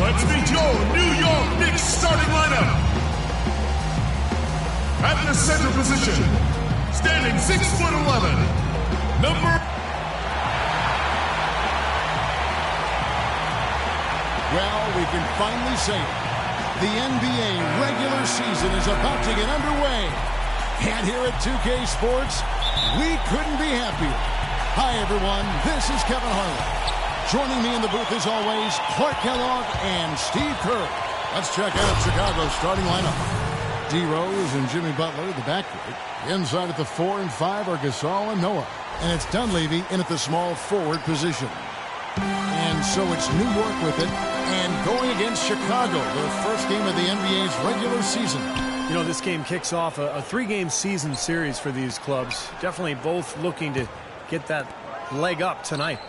Let's meet your New York Knicks starting lineup. At the center position, standing 6'11", number... Well, we can finally say it. The NBA regular season is about to get underway. And here at 2K Sports, we couldn't be happier. Hi, everyone. This is Kevin Harlan. Joining me in the booth, as always, Clark Kellogg and Steve Kerr. Let's check out Chicago's starting lineup. D. Rose and Jimmy Butler, the backcourt. Inside at the 4 and 5 are Gasol and Noah. And it's Dunleavy in at the small forward position. And so it's New York with it. And going against Chicago, the first game of the NBA's regular season. You know, this game kicks off a three-game season series for these clubs. Definitely both looking to get that leg up tonight.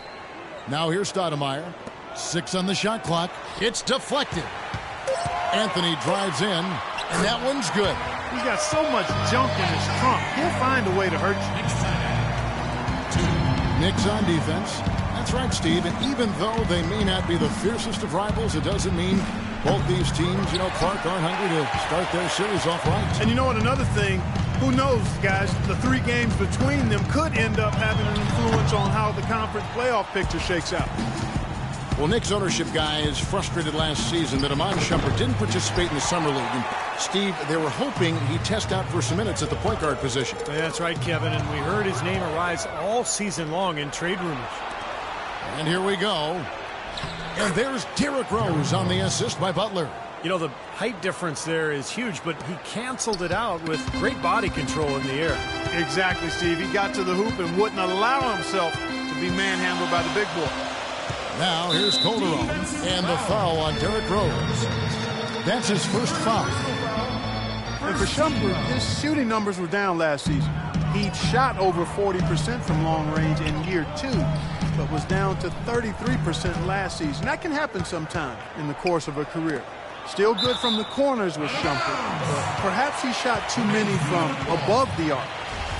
Now here's Stoudemire. 6 on the shot clock. It's deflected. Anthony drives in, and that one's good. He's got so much junk in his trunk. He'll find a way to hurt you. Knicks on defense. That's right, Steve. And even though they may not be the fiercest of rivals, it doesn't mean both these teams, Clark, aren't hungry to start their series off right. And you know what, another thing, who knows, guys, the 3 games between them could end up having an influence on how the conference playoff picture shakes out. Well, Knicks ownership guy is frustrated last season that Iman Shumpert didn't participate in the Summer League. And Steve, they were hoping he'd test out for some minutes at the point guard position. Yeah, that's right, Kevin, and we heard his name arise all season long in trade rumors. And here we go. And there's Derrick Rose on the assist by Butler. You know, the height difference there is huge, but he canceled it out with great body control in the air. Exactly, Steve. He got to the hoop and wouldn't allow himself to be manhandled by the big boy. Now here's Calderon and the foul on Derrick Rose. That's his first foul. And for Shumpert, his shooting numbers were down last season. He'd shot over 40% from long range in year 2, but was down to 33% last season. That can happen sometime in the course of a career. Still good from the corners with Shumpert, but perhaps he shot too many from above the arc.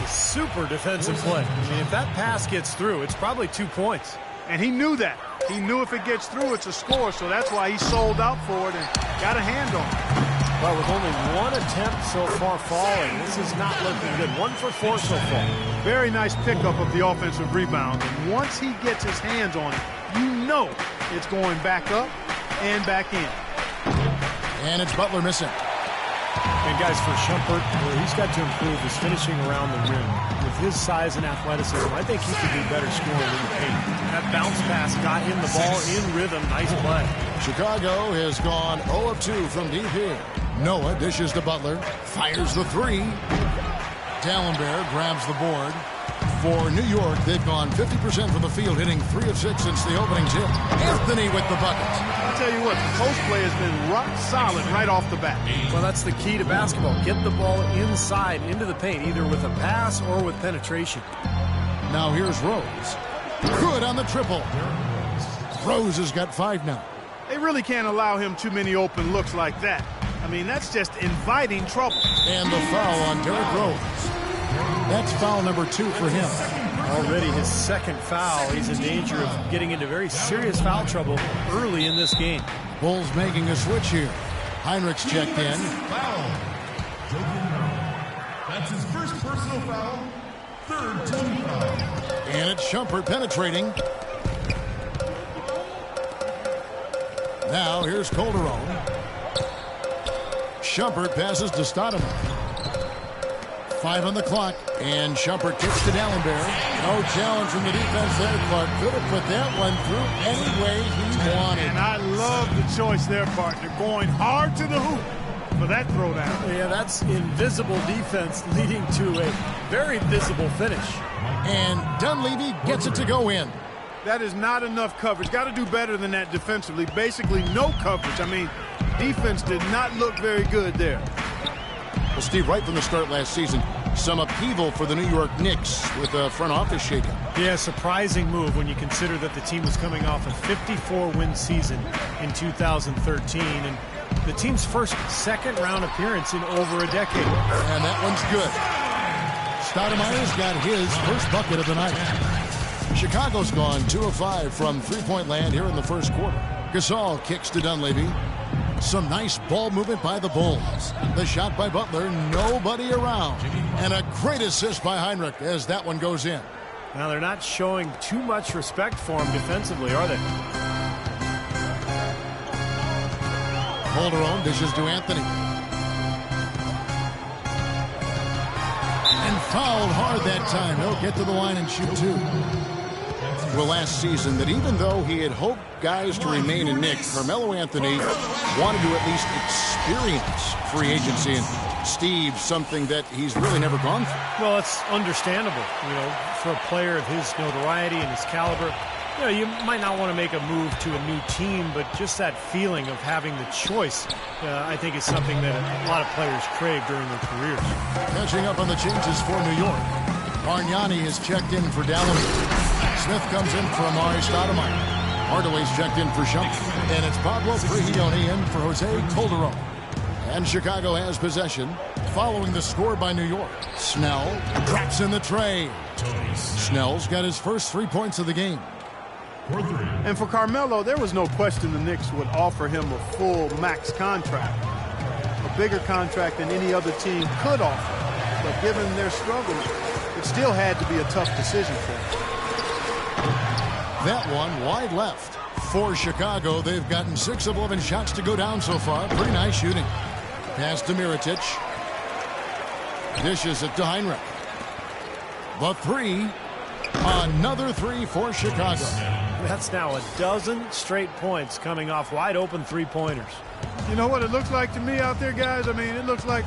A super defensive play. I mean, if that pass gets through, it's probably 2 points. And he knew that. He knew if it gets through, it's a score, so that's why he sold out for it and got a hand on it. Well, with only 1 attempt so far falling, this is not looking good. 1 for 4 so far. Very nice pickup of the offensive rebound. And once he gets his hands on it, you know it's going back up and back in. And it's Butler missing. And guys, for Shumpert, where he's got to improve his finishing around the rim. With his size and athleticism, I think he could be better scoring in the paint. That bounce pass got him the ball in rhythm. Nice play. Chicago has gone 0 of 2 from deep here. Noah dishes to Butler, fires the 3. Dallenberg grabs the board. For New York, they've gone 50% from the field, hitting 3 of 6 since the opening tip. Anthony with the buckets. I'll tell you what, the post play has been rock solid right off the bat. Well, that's the key to basketball. Get the ball inside, into the paint, either with a pass or with penetration. Now here's Rose. Good on the triple. Rose has got 5 now. They really can't allow him too many open looks like that. I mean, that's just inviting trouble. And the foul on Derrick Rose. That's foul number 2 for him. Already his second foul. He's in danger of getting into very serious foul trouble early in this game. Bulls making a switch here. Heinrich's checked in. That's his first personal foul. 3rd team foul. And it's Shumpert penetrating. Now here's Calderon. Shumpert passes to Stoudemire. 5 on the clock, and Shumpert kicks to Dallenberg. No challenge from the defense there. Clark could have put that one through any way he wanted. And I love the choice there, partner. Going hard to the hoop for that throwdown. Yeah, that's invisible defense leading to a very visible finish. And Dunleavy gets it to go in. That is not enough coverage. Got to do better than that defensively. Basically no coverage. I mean, defense did not look very good there. Well, Steve, right from the start last season, some upheaval for the New York Knicks with a front office shakeup. Yeah, surprising move when you consider that the team was coming off a 54-win season in 2013 and the team's first second-round appearance in over a decade. And that one's good. Stoudemire's got his first bucket of the night. Chicago's gone 2 of 5 from three-point land here in the first quarter. Gasol kicks to Dunleavy. Some nice ball movement by the Bulls. The shot by Butler, nobody around. And a great assist by Heinrich as that one goes in. Now they're not showing too much respect for him defensively, are they? Calderon dishes to Anthony. And fouled hard that time. He'll get to the line and shoot two. Well, last season, that even though he had hoped guys to remain in Nick, Carmelo Anthony wanted to at least experience free agency. And Steve, something that he's really never gone through. Well, it's understandable, for a player of his notoriety and his caliber. You might not want to make a move to a new team, but just that feeling of having the choice, I think is something that a lot of players crave during their careers. Catching up on the changes for New York. Bargnani is checked in for Dallas. Smith comes in for Amari Stoudemire. Hardaway's checked in for Shumpert. And it's Pablo Prigioni in for Jose Calderon. And Chicago has possession following the score by New York. Snell drops in the tray. Snell's got his first 3 points of the game. And for Carmelo, there was no question the Knicks would offer him a full max contract. A bigger contract than any other team could offer. But given their struggles, it still had to be a tough decision for them. That one wide left. For Chicago, they've gotten 6 of 11 shots to go down so far. Pretty nice shooting. Pass to Mirotic. Dishes it to Heinrich. The three. Another three for Chicago. That's now a dozen straight points coming off wide open three-pointers. You know what it looks like to me out there, guys? I mean, it looks like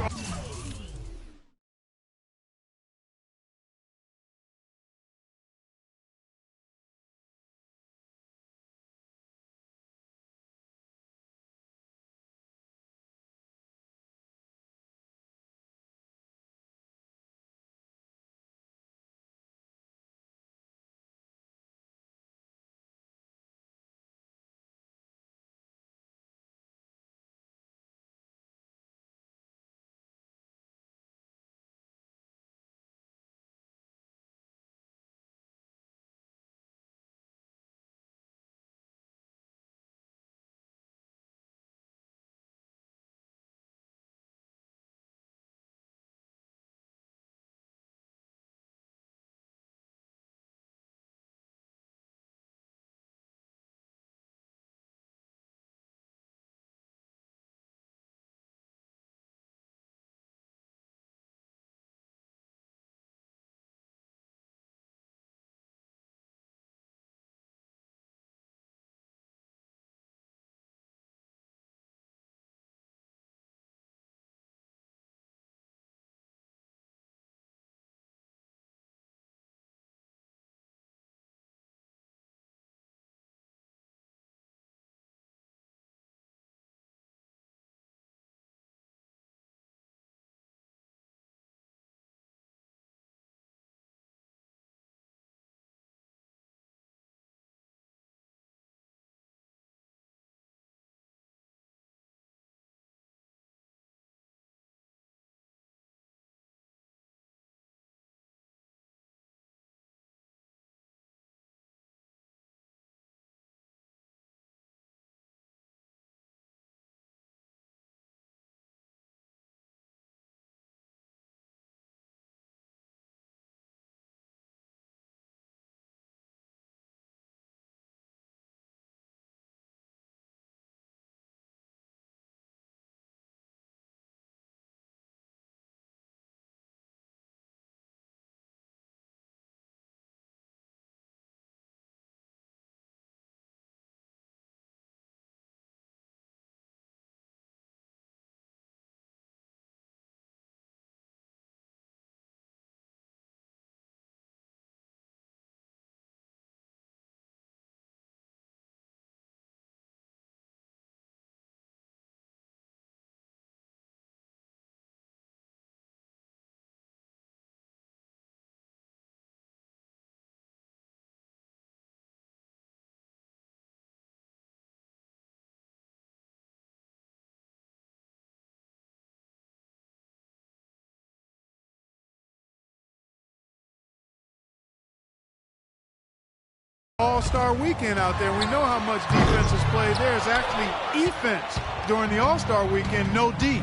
All-Star weekend out there. We know how much defense is played there. It's actually offense during the All-Star weekend, no D.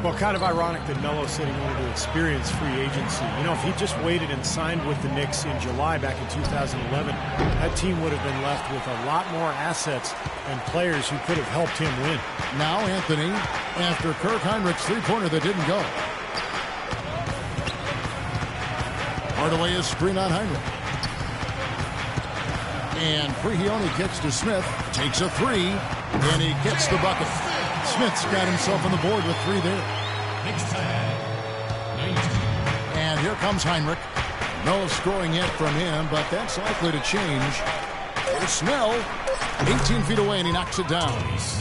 Well, kind of ironic that Melo said he wanted to experience free agency. You know, if he just waited and signed with the Knicks in July back in 2011, that team would have been left with a lot more assets and players who could have helped him win. Now Anthony, after Kirk Heinrich's three-pointer that didn't go. Hardaway is screen on Heinrich. And Prigioni kicks to Smith, takes a three, and he gets the bucket. Smith's got himself on the board with three there. And here comes Heinrich. No scoring yet from him, but that's likely to change. Here's Snell, 18 feet away, and he knocks it down.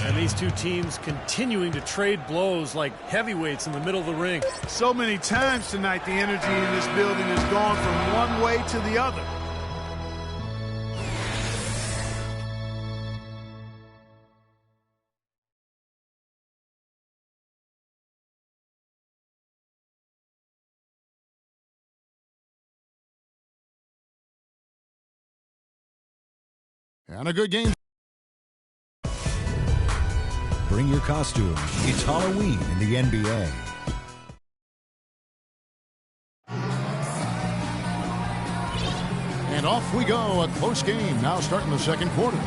And these two teams continuing to trade blows like heavyweights in the middle of the ring. So many times tonight, the energy in this building has gone from one way to the other. And a good game. Bring your costume. It's Halloween in the NBA. And off we go. A close game now starting the second quarter.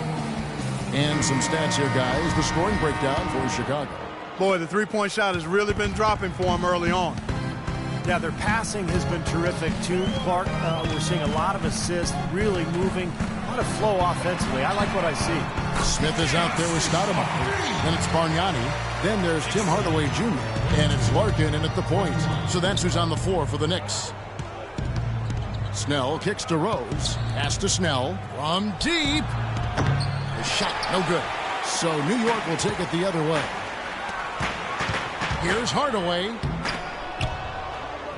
And some stats here, guys. The scoring breakdown for Chicago. Boy, the three-point shot has really been dropping for him early on. Yeah, their passing has been terrific, too. Clark, we're seeing a lot of assists, really moving, a lot of flow offensively. I like what I see. Smith is out there with Stoudemire. Then it's Bargnani. Then there's Tim Hardaway Jr. And it's Larkin in at the point. So that's who's on the floor for the Knicks. Snell kicks to Rose. Pass to Snell. From deep. The shot, no good. So New York will take it the other way. Here's Hardaway.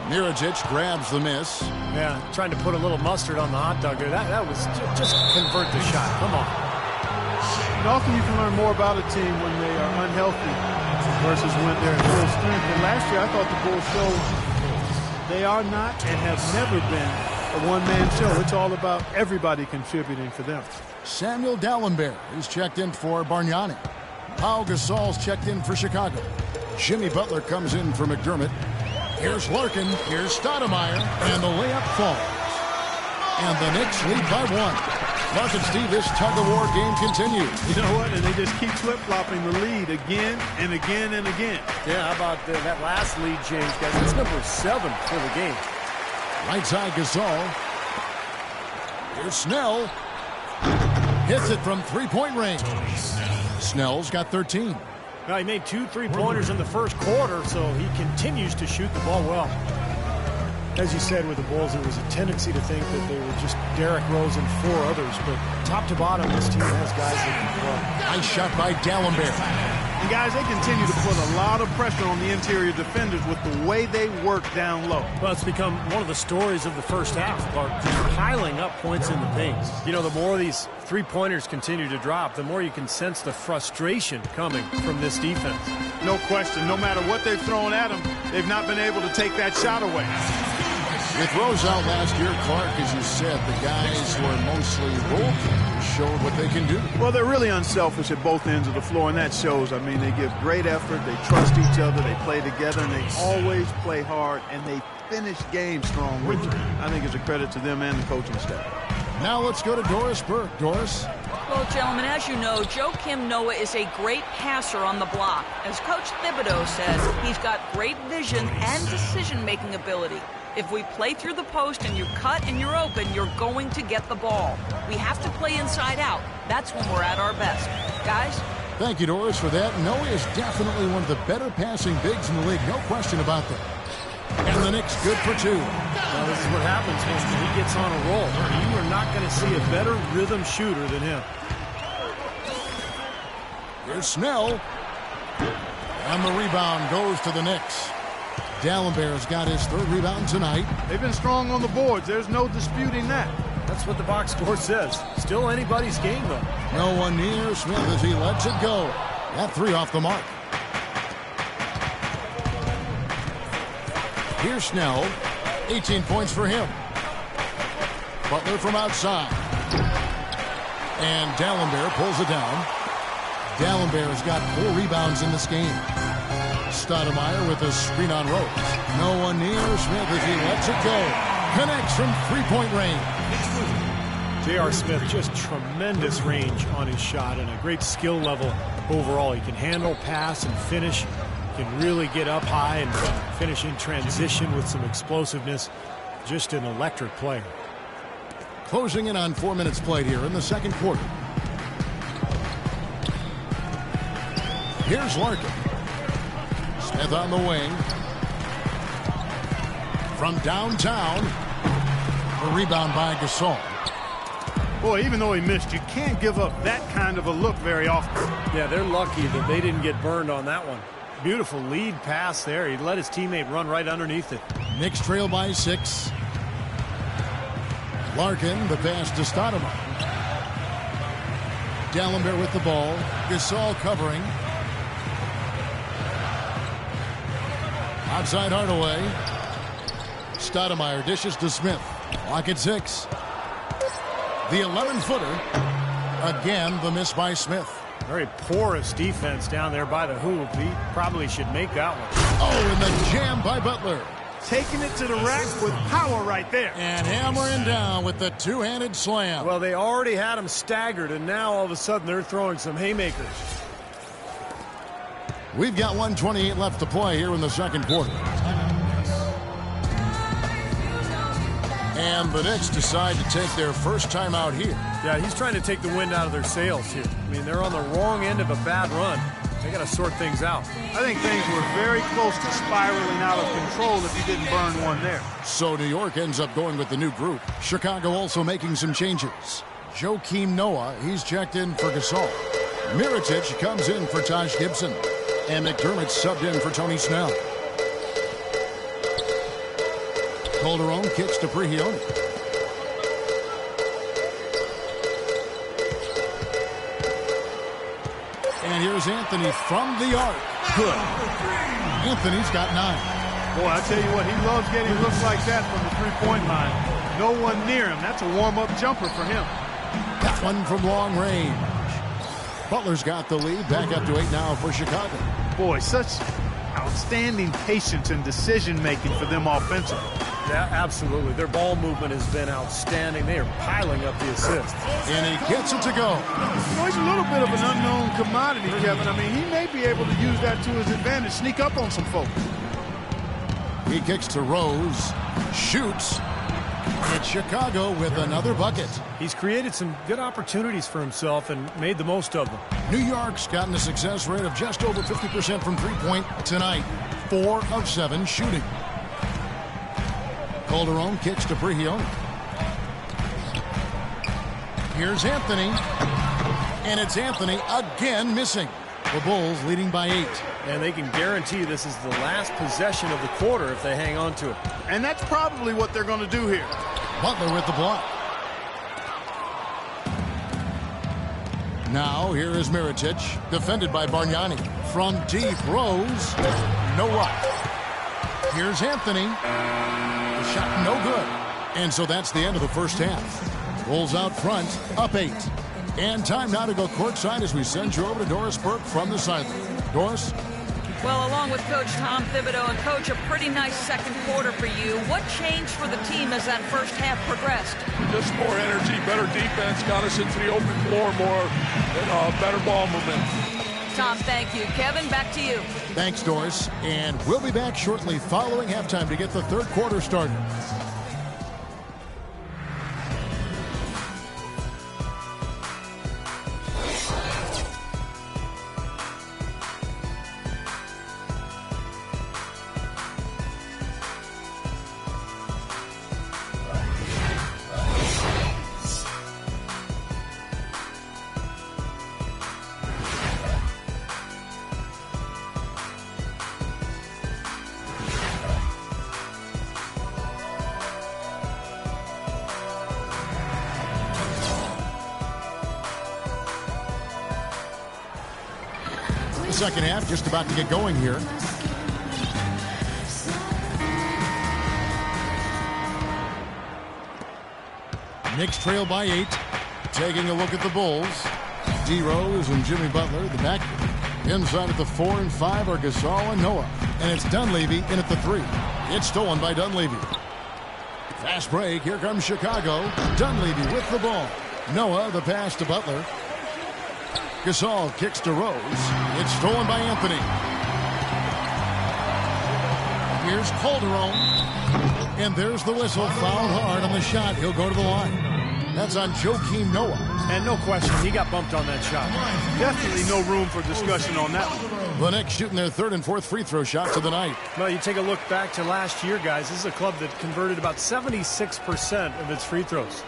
Mirajic grabs the miss. Yeah, trying to put a little mustard on the hot dog there. That was just convert the shot. Come on. And often you can learn more about a team when they are unhealthy versus when they're at full strength. And last year, I thought the Bulls showed they are not and have never been a one-man show. It's all about everybody contributing for them. Samuel Dalembert is checked in for Bargnani. Pau Gasol's checked in for Chicago. Jimmy Butler comes in for McDermott. Here's Larkin, here's Stoudemire, and the layup falls. And the Knicks lead by one. Mark and Steve, this tug-of-war game continues. You know what? And they just keep flip-flopping the lead again and again and again. Yeah, how about that last lead change, guys? That's number 7 for the game. Right side Gasol. Here's Snell. Hits it from three-point range. Snell's got 13. Now, he made 2 3-pointers in the first quarter, so he continues to shoot the ball well. As you said with the Bulls, there was a tendency to think that they were just Derrick Rose and 4 others, but top to bottom, this team has guys that can play. Nice shot by Dalembert. And guys, they continue to put a lot of pressure on the interior defenders with the way they work down low. Well, it's become one of the stories of the first half, Clark, just piling up points in the paint. You know, the more these three-pointers continue to drop, the more you can sense the frustration coming from this defense. No question. No matter what they've thrown at them, they've not been able to take that shot away. With Rose out last year, Clark, as you said, the guys who are mostly role players showed what they can do. Well, they're really unselfish at both ends of the floor, and that shows. I mean, they give great effort, they trust each other, they play together, and they always play hard, and they finish games strong, which I think is a credit to them and the coaching staff. Now let's go to Doris Burke. Doris? Well, gentlemen, as you know, Joakim Noah is a great passer on the block. As Coach Thibodeau says, he's got great vision and decision-making ability. If we play through the post and you cut and you're open, you're going to get the ball. We have to play inside out. That's when we're at our best. Guys? Thank you, Doris, for that. Noah is definitely one of the better passing bigs in the league. No question about that. And the Knicks good for 2. Well, this is what happens when he gets on a roll. You are not going to see a better rhythm shooter than him. Here's Snell. And the rebound goes to the Knicks. Dallembert's got his 3rd rebound tonight. They've been strong on the boards. There's no disputing that. That's what the box score says. Still anybody's game, though. No one near Smith as he lets it go. That 3 off the mark. Here's Snell. 18 points for him. Butler from outside. And Dallenberg pulls it down. Dallenberg's got 4 rebounds in this game. Stoudemire with a screen on Rose. No one near Smith as he lets it go. Connects from three-point range. J.R. Smith, just tremendous range on his shot and a great skill level overall. He can handle, pass, and finish. Can really get up high and finish in transition with some explosiveness. Just an electric player. Closing in on 4 minutes played here in the second quarter. Here's Larkin. Smith on the wing. From downtown. A rebound by Gasol. Boy, even though he missed, you can't give up that kind of a look very often. Yeah, they're lucky that they didn't get burned on that one. Beautiful lead pass there. He let his teammate run right underneath it. Knicks trail by 6. Larkin, the pass to Stoudemire. Dallenberg with the ball. Gasol covering. Outside Hardaway. Stoudemire dishes to Smith. Clock at 6. The 11-footer. Again, the miss by Smith. Very porous defense down there by the hoop. He probably should make that one. Oh, and the jam by Butler. Taking it to the rack with power right there. And hammering down with the two-handed slam. Well, they already had him staggered, and now all of a sudden they're throwing some haymakers. We've got 1:28 left to play here in the second quarter. And the Knicks decide to take their first time out here. Yeah, he's trying to take the wind out of their sails here. I mean, they're on the wrong end of a bad run. They got to sort things out. I think things were very close to spiraling out of control if he didn't burn one there. So New York ends up going with the new group. Chicago also making some changes. Joakim Noah, he's checked in for Gasol. Mirotic comes in for Taj Gibson. And McDermott subbed in for Tony Snell. Calderon kicks to Prigioni. And here's Anthony from the arc. Good. Anthony's got 9. Boy, I tell you what, he loves getting looks like that from the three-point line. No one near him. That's a warm-up jumper for him. That one from long range. Butler's got the lead. Back up to 8 now for Chicago. Boy, such outstanding patience and decision-making for them offensively. Yeah, absolutely. Their ball movement has been outstanding. They are piling up the assists. And he gets it to go. You know, he's a little bit of an unknown commodity, Kevin. I mean, he may be able to use that to his advantage, sneak up on some folks. He kicks to Rose, shoots. It's Chicago with another bucket. He's created some good opportunities for himself and made the most of them. New York's gotten a success rate of just over 50% from three-point tonight. 4 of 7 shooting. Calderon kicks to Prigioni. Here's Anthony. And it's Anthony again missing. The Bulls leading by 8. And they can guarantee this is the last possession of the quarter if they hang on to it. And that's probably what they're going to do here. Butler with the block. Now here is Mirotic, defended by Bargnani. From deep, Rose. No luck. Here's Anthony. The shot no good. And so that's the end of the first half. Bulls out front, up 8. And time now to go courtside as we send you over to Doris Burke from the sideline. Doris? Well, along with Coach Tom Thibodeau and Coach, a pretty nice second quarter for you. What changed for the team as that first half progressed? Just more energy, better defense, got us into the open floor more, better ball movement. Tom, thank you. Kevin, back to you. Thanks, Doris. And we'll be back shortly following halftime to get the third quarter started. Second half just about to get going here. Knicks trail by 8. taking a look at the Bulls. D. Rose and Jimmy Butler, the back. Inside at the 4 and 5 are Gasol and Noah. And it's Dunleavy in at the 3. It's stolen by Dunleavy. Fast break. Here comes Chicago. Dunleavy with the ball. Noah, the pass to Butler. Gasol kicks to Rose. It's stolen by Anthony. Here's Calderon. And there's the whistle. Fouled hard on the shot. He'll go to the line. That's on Joakim Noah. And no question, he got bumped on that shot. Definitely no room for discussion on that one. The Knicks shooting their 3rd and 4th free throw shots of the night. Well, you take a look back to last year, guys. This is a club that converted about 76% of its free throws.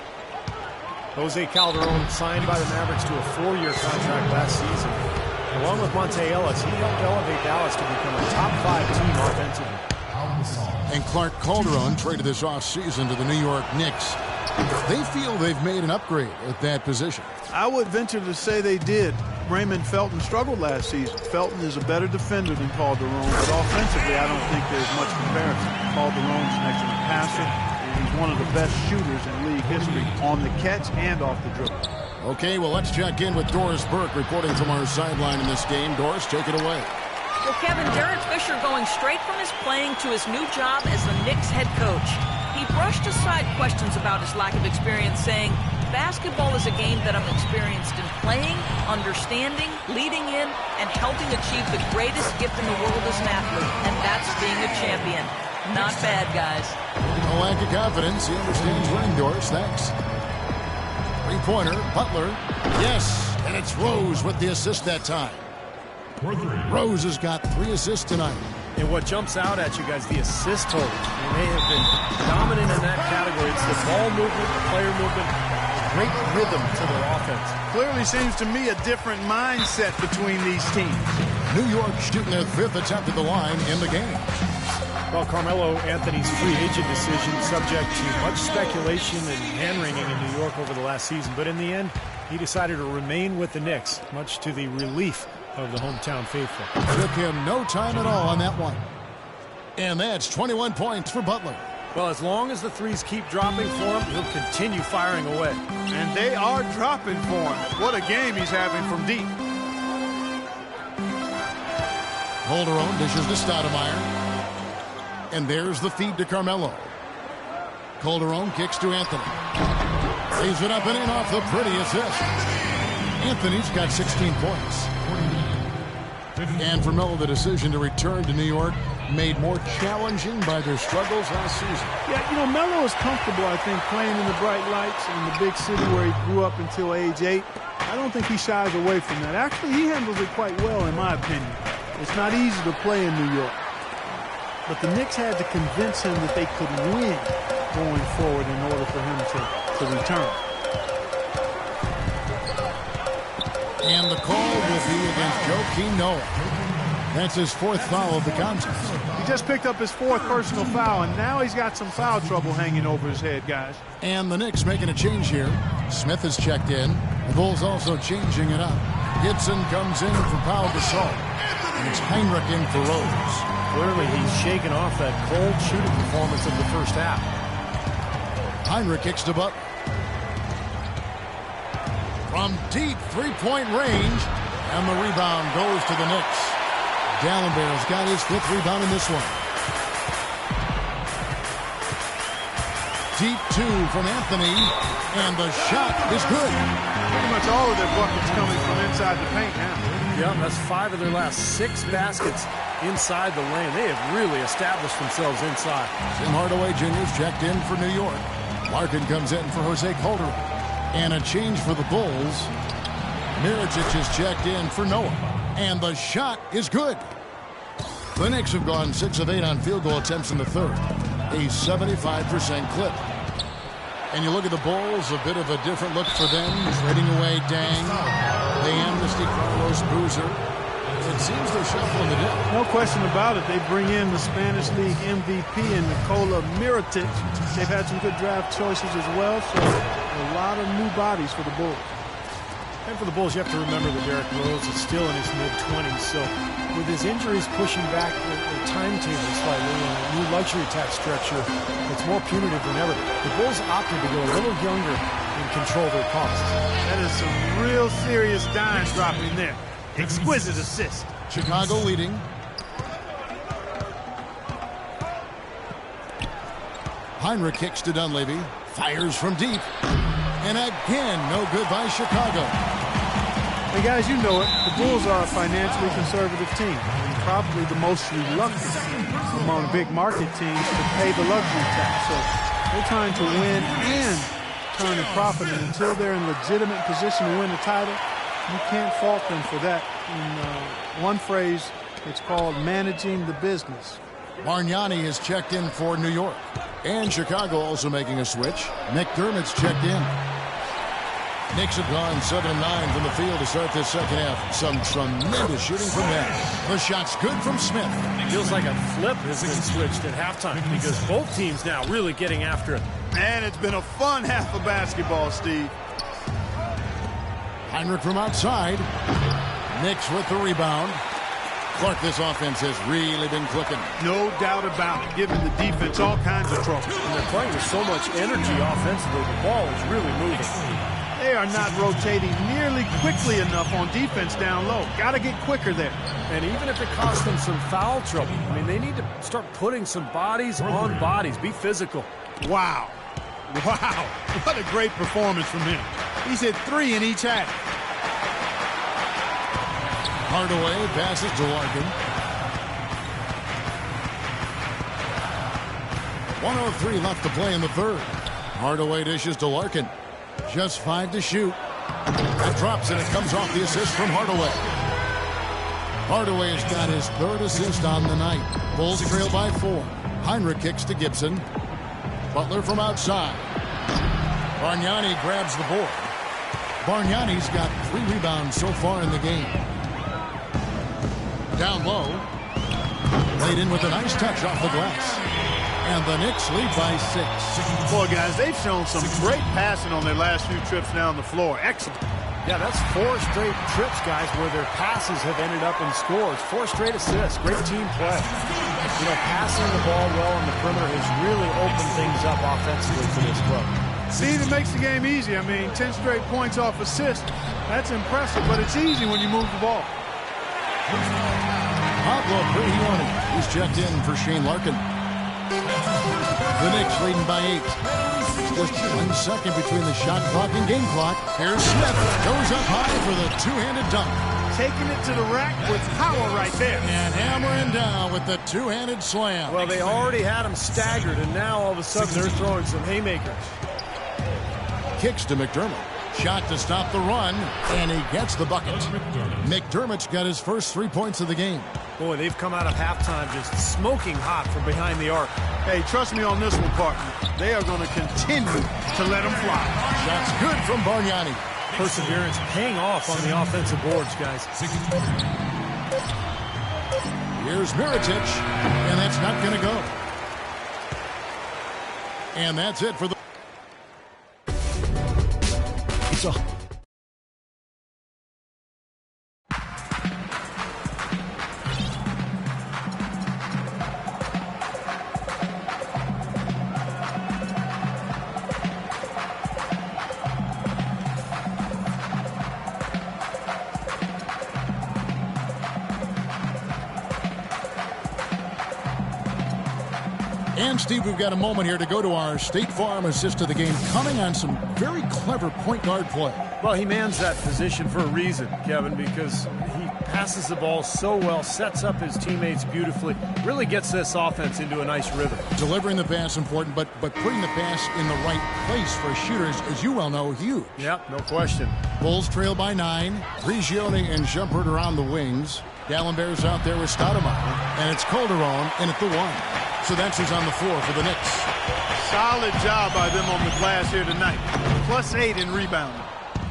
Jose Calderon signed by the Mavericks to a 4-year contract last season. Along with Monte Ellis, he helped elevate Dallas to become a top 5 team offensively. And Clark Calderon traded this offseason to the New York Knicks. They feel they've made an upgrade at that position. I would venture to say they did. Raymond Felton struggled last season. Felton is a better defender than Calderon, but offensively I don't think there's much comparison. Calderon's an excellent passer, and he's one of the best shooters in league history on the catch and off the dribble. Okay, well, let's check in with Doris Burke reporting from our sideline in this game. Doris, take it away. Well, Kevin, Derek Fisher going straight from his playing to his new job as the Knicks head coach. He brushed aside questions about his lack of experience, saying, basketball is a game that I'm experienced in playing, understanding, leading in, and helping achieve the greatest gift in the world as an athlete, and that's being a champion. Not bad, guys. No lack of confidence. He understands winning, Doris. Thanks. Three-pointer, Butler. Yes, and it's Rose with the assist that time. Rose has got 3 assists tonight. And what jumps out at you guys, the assist total. They have been dominant in that category. It's the ball movement, the player movement, great rhythm to their offense. Clearly seems to me a different mindset between these teams. New York shooting their 5th attempt at the line in the game. Well, Carmelo Anthony's free agent decision subject to much speculation and hand-wringing in New York over the last season. But in the end, he decided to remain with the Knicks, much to the relief of the hometown faithful. Took him no time at all on that one. And that's 21 points for Butler. Well, as long as the threes keep dropping for him, he'll continue firing away. And they are dropping for him. What a game he's having from deep. Calderon dishes to Stoudemire. And there's the feed to Carmelo. Calderon kicks to Anthony. Lays it up and in off the pretty assist. Anthony's got 16 points. And for Melo, the decision to return to New York made more challenging by their struggles last season. Yeah, you know, Melo is comfortable, I think, playing in the bright lights in the big city where he grew up until age 8. I don't think he shies away from that. Actually, he handles it quite well, in my opinion. It's not easy to play in New York. But the Knicks had to convince him that they could win going forward in order for him to return. And the call will be against Joakim Noah. That's his 4th foul of the contest. He just picked up his 4th personal foul, and now he's got some foul trouble hanging over his head, guys. And the Knicks making a change here. Smith has checked in. The Bulls also changing it up. Gibson comes in for Pau Gasol. And it's Heinrich in for Rose. Clearly, he's shaken off that cold shooting performance of the first half. Heinrich kicks to Butler. From deep 3-point range, and the rebound goes to the Knicks. Dallenberg's got his 5th rebound in this one. Deep 2 from Anthony, and the shot is good. Pretty much all of their buckets coming from inside the paint now. Yeah, that's 5 of their last 6 baskets inside the lane. They have really established themselves inside. Tim Hardaway Jr.'s checked in for New York. Larkin comes in for Jose Calderon. And a change for the Bulls. Mirotic is checked in for Noah. And the shot is good. The Knicks have gone 6 of 8 on field goal attempts in the 3rd. A 75% clip. And you look at the Bulls, a bit of a different look for them. Trading away Dang. They amnesty Carlos Boozer. It seems they're shuffling the deck. No question about it. They bring in the Spanish League MVP in Nikola Mirotic. They've had some good draft choices as well, so a lot of new bodies for the Bulls. And for the Bulls, you have to remember that Derrick Rose is still in his mid-20s, so with his injuries pushing back the timetable slightly and a new luxury tax structure, it's more punitive than ever. The Bulls opted to go a little younger and control their costs. That is some real serious dime dropping there. Exquisite assist. Chicago leading. Heinrich kicks to Dunleavy. Fires from deep. And again, no good by Chicago. Hey, guys, you know it. The Bulls are a financially conservative team, and probably the most reluctant among big market teams to pay the luxury tax. So they're trying to win and turn a profit, and until they're in legitimate position to win the title, you can't fault them for that. In one phrase, it's called managing the business. Bargnani has checked in for New York. And Chicago also making a switch. McDermott's checked in. Knicks have gone 7-9 from the field to start this second half. Some tremendous shooting from them. The shot's good from Smith. Feels like a flip has been switched at halftime because both teams now really getting after it. Man, it's been a fun half of basketball, Steve. Heinrich from outside. Knicks with the rebound. Clark, this offense has really been clicking. No doubt about it, giving the defense all kinds of trouble. And they're playing with so much energy offensively. The ball is really moving. They are not rotating nearly quickly enough on defense down low. Got to get quicker there. And even if it costs them some foul trouble, I mean, they need to start putting some bodies on bodies. Be physical. Wow. Wow. What a great performance from him. He's hit 3 in each half. Hardaway passes to Larkin. 1:03 left to play in the third. Hardaway dishes to Larkin. Just 5 to shoot. That drops and it comes off the assist from Hardaway. Hardaway has got his 3rd assist on the night. Bulls trail by 4. Heinrich kicks to Gibson. Butler from outside. Bargnani grabs the board. Bargnani's got 3 rebounds so far in the game. Down low. Laid in with a nice touch off the glass. And the Knicks lead by 6. Boy, guys, they've shown some great passing on their last few trips down the floor. Excellent. Yeah, that's 4 straight trips, guys, where their passes have ended up in scores. 4 straight assists. Great team play. You know, passing the ball well on the perimeter has really opened things up offensively for this club. Steve, it makes the game easy. I mean, 10 straight points off assist. That's impressive, but it's easy when you move the ball. Pablo Prigioni is checked in for Shane Larkin. The Knicks leading by 8. Just 1 second between the shot clock and game clock. Here's Smith. Goes up high for the two-handed dunk. Taking it to the rack with power right there. And hammering down with the two-handed slam. Well, they already had him staggered, and now all of a sudden they're throwing some haymakers. Kicks to McDermott. Shot to stop the run, and he gets the bucket. McDermott's got his first 3 points of the game. Boy, they've come out of halftime just smoking hot from behind the arc. Hey, trust me on this one, partner. They are going to continue to let them fly. Shot's good from Bargnani. Perseverance paying off on the offensive boards, guys. Here's Mirotic, and that's not going to go. And that's it for the... And, Steve, we've got a moment here to go to our State Farm assist of the game, coming on some very clever point guard play. Well, he mans that position for a reason, Kevin, because he passes the ball so well, sets up his teammates beautifully, really gets this offense into a nice rhythm. Delivering the pass important, but putting the pass in the right place for shooters, as you well know, huge. Yep, no question. Bulls trail by 9. Prigioni and Shumpert are on the wings. Gallenberg's out there with Stoudemire, and it's Calderon in at the 1. So that's who's on the floor for the Knicks. Solid job by them on the glass here tonight. +8 in rebounding.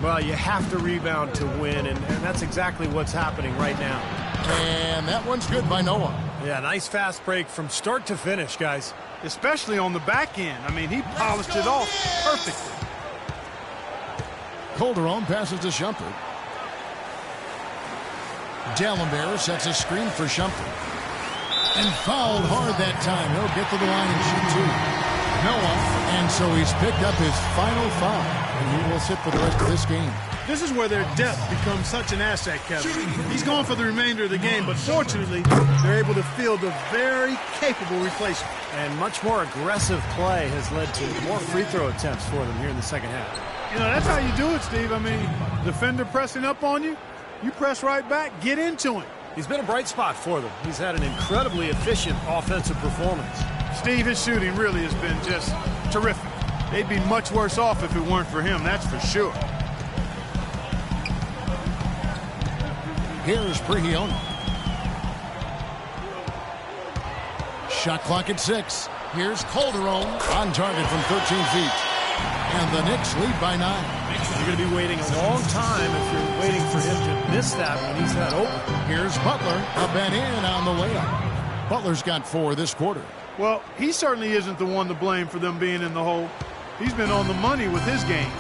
Well, you have to rebound to win, and that's exactly what's happening right now. And that one's good by Noah. Yeah, nice fast break from start to finish, guys. Especially on the back end. I mean, he polished it off perfectly. Calderon passes to Shumpert. Gallenberg sets a screen for Shumpert. And fouled hard that time. He'll get to the line and shoot 2. Noah, and so he's picked up his final foul, and he will sit for the rest of this game. This is where their depth becomes such an asset, Kevin. He's gone for the remainder of the game, but fortunately, they're able to field a very capable replacement. And much more aggressive play has led to more free throw attempts for them here in the second half. You know, that's how you do it, Steve. I mean, defender pressing up on you, you press right back, get into him. He's been a bright spot for them. He's had an incredibly efficient offensive performance. Steve, his shooting really has been just terrific. They'd be much worse off if it weren't for him, that's for sure. Here's Prigioni. Shot clock at 6. Here's Calderon on target from 13 feet. And the Knicks lead by 9. You're going to be waiting a long time if you're waiting for him to miss that when he's that open. Here's Butler, up and in on the layup. Butler's got 4 this quarter. Well, he certainly isn't the one to blame for them being in the hole. He's been on the money with his game.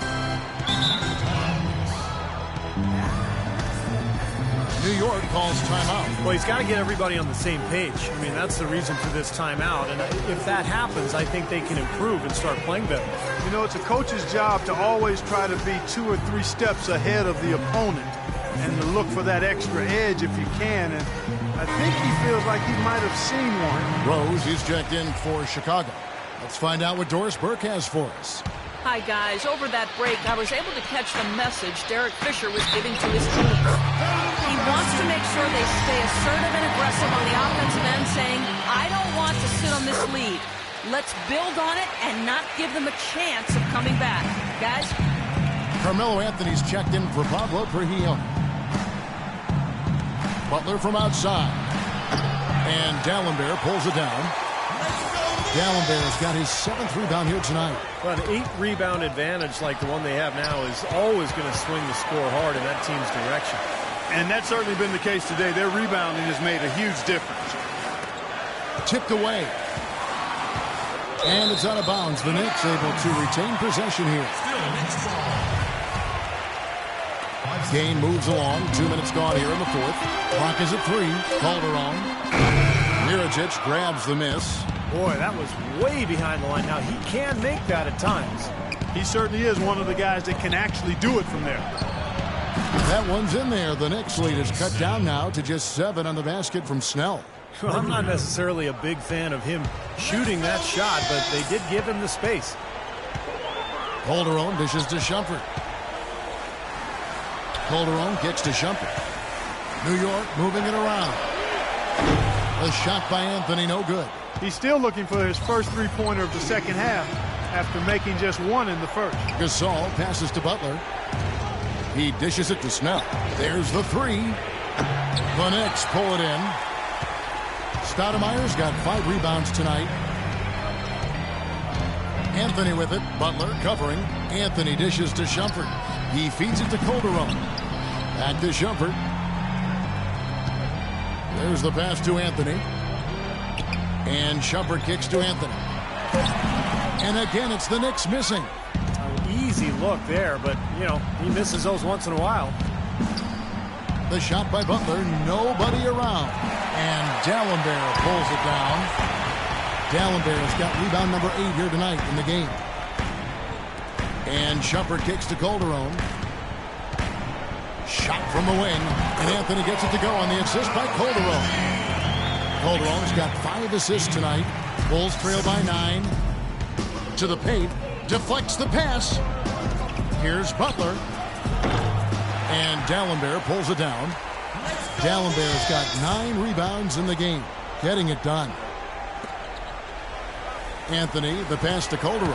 New York calls timeout. Well, he's got to get everybody on the same page. I mean, that's the reason for this timeout. And if that happens, I think they can improve and start playing better. You know, it's a coach's job to always try to be 2 or 3 steps ahead of the opponent and to look for that extra edge if you can. And I think he feels like he might have seen one. Rose is checked in for Chicago. Let's find out what Doris Burke has for us. Hi, guys. Over that break, I was able to catch the message Derek Fisher was giving to his team. He wants to make sure they stay assertive and aggressive on the offensive end, saying, I don't want to sit on this lead. Let's build on it and not give them a chance of coming back. Guys? Carmelo Anthony's checked in for Pablo Prigioni. Butler from outside. And Dallenberg pulls it down. Dallenberg's got his 7th rebound here tonight. But an 8-rebound advantage like the one they have now is always going to swing the score hard in that team's direction. And that's certainly been the case today. Their rebounding has made a huge difference. Tipped away. And it's out of bounds. The Knicks able to retain possession here. Game moves along. 2 minutes gone here in the 4th. Clock is at 3. Calderon. Mirajic grabs the miss. Boy, that was way behind the line. Now, he can make that at times. He certainly is one of the guys that can actually do it from there. That one's in there. The Knicks lead is cut down now to just 7 on the basket from Snell. Well, I'm not necessarily a big fan of him shooting that shot, but they did give him the space. Calderon dishes to Shumpert. Calderon kicks to Shumpert. New York moving it around. A shot by Anthony, no good. He's still looking for his first 3-pointer of the second half after making just 1 in the first. Gasol passes to Butler. He dishes it to Snell. There's the 3. The Knicks pull it in. Stoudemire's got 5 rebounds tonight. Anthony with it. Butler covering. Anthony dishes to Shumpert. He feeds it to Calderon. Back to Shumpert. There's the pass to Anthony. And Shumpert kicks to Anthony. And again, it's the Knicks missing. Easy look there, but, you know, he misses those once in a while. The shot by Butler, nobody around. And Dallenberg pulls it down. Dallenberg's got rebound number 8 here tonight in the game. And Shumpert kicks to Calderon. Shot from the wing. And Anthony gets it to go on the assist by Calderon. Calderon's got 5 assists tonight. Bulls trail by 9. To the paint. Deflects the pass. Here's Butler. And Dallenberg pulls it down. Dallenberg's got 9 rebounds in the game. Getting it done. Anthony, the pass to Calderon.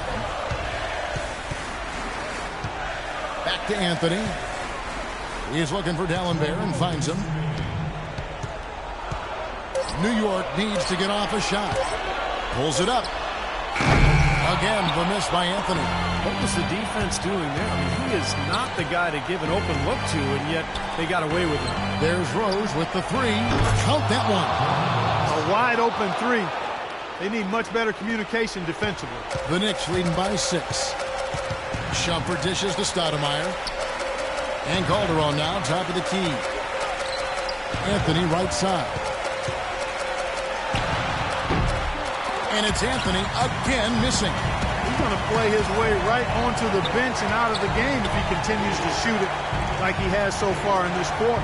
Back to Anthony. He's looking for Dallenberg and finds him. New York needs to get off a shot. Pulls it up. Again, the miss by Anthony. What was the defense doing there? I mean, he is not the guy to give an open look to, and yet they got away with it. There's Rose with the 3. Count that one. A wide open 3. They need much better communication defensively. The Knicks leading by 6. Shumpert dishes to Stoudemire. And Calderon now, top of the key. Anthony right side. And it's Anthony again missing. He's going to play his way right onto the bench and out of the game if he continues to shoot it like he has so far in this quarter.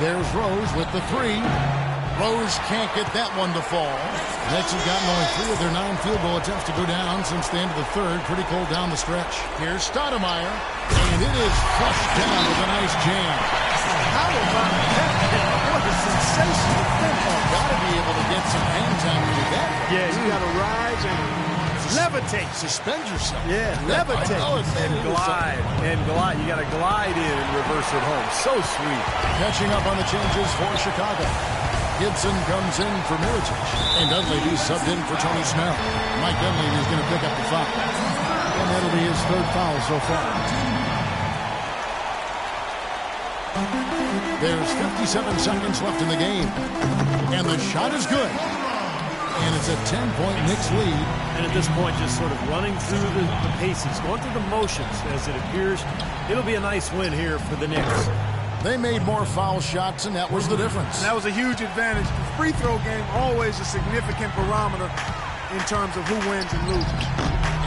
There's Rose with the three. Rose can't get that one to fall. Nets have gotten only 3 of their 9 field goal attempts to go down since the end of the third. Pretty cold down the stretch. Here's Stoudemire, and it is flushed down with a nice jam. How about that? What a sensational finish. Got to be able to get some hang time to do that. Yeah, you got to rise and levitate. Suspend yourself. Yeah, levitate. And glide. And glide. You got to glide in and reverse it home. So sweet. Catching up on the changes for Chicago. Gibson comes in for Mirotic. And Dudley be subbed in for Tony Snell. Mike Dudley is going to pick up the foul. And that'll be his 3rd foul so far. There's 57 seconds left in the game. And the shot is good. And it's a 10-point Knicks lead. And at this point, just sort of running through the paces, going through the motions as it appears. It'll be a nice win here for the Knicks. They made more foul shots, and that was the difference. And that was a huge advantage. The free throw game, always a significant barometer in terms of who wins and loses.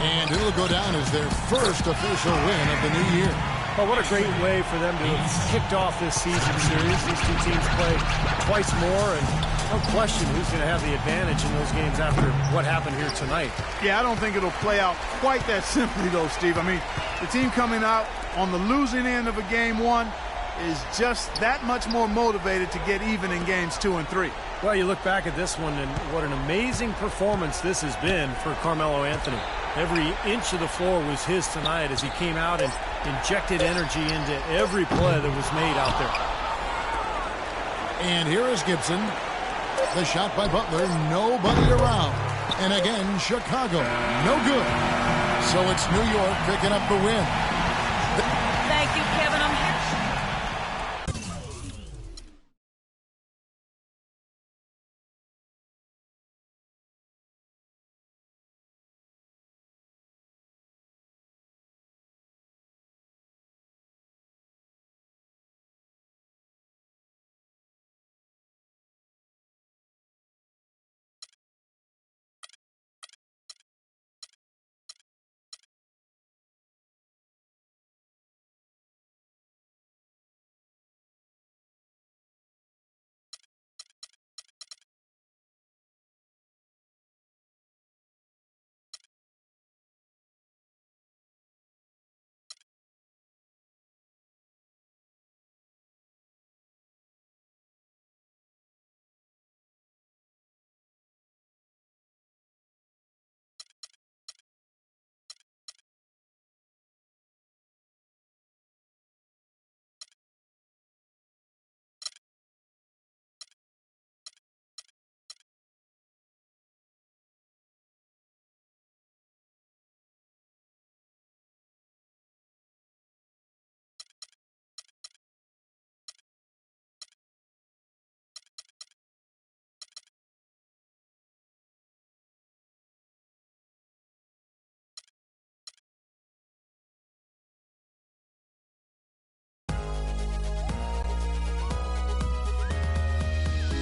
And it'll go down as their first official win of the new year. Well, what a great way for them to have kicked off this season series. These two teams play twice more, and no question who's going to have the advantage in those games after what happened here tonight. Yeah, I don't think it'll play out quite that simply, though, Steve. I mean, the team coming out on the losing end of a game 1 is just that much more motivated to get even in games 2 and 3. Well, you look back at this one, and what an amazing performance this has been for Carmelo Anthony. Every inch of the floor was his tonight as he came out and injected energy into every play that was made out there. And here is Gibson. The shot by Butler, nobody around. And again, Chicago, no good. So it's New York picking up the win. Thank you, Kevin. I'm here.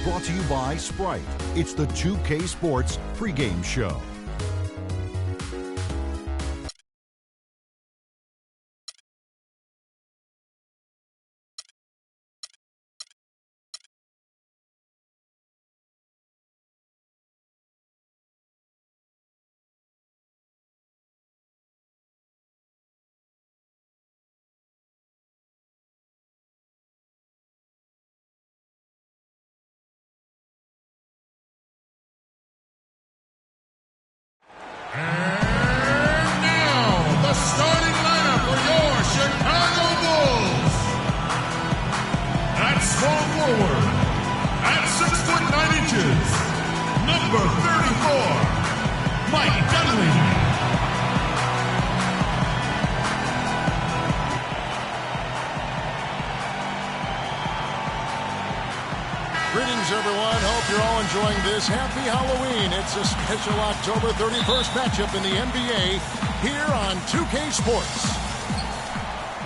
Brought to you by Sprite. It's the 2K Sports pregame show. And now, the starting lineup for your Chicago Bulls. At small forward, at 6'9" inches, number 34, Mike Dudley. Greetings, everyone. Hope you're all enjoying this. Happy Halloween. It's a special October 31st matchup in the NBA here on 2K Sports.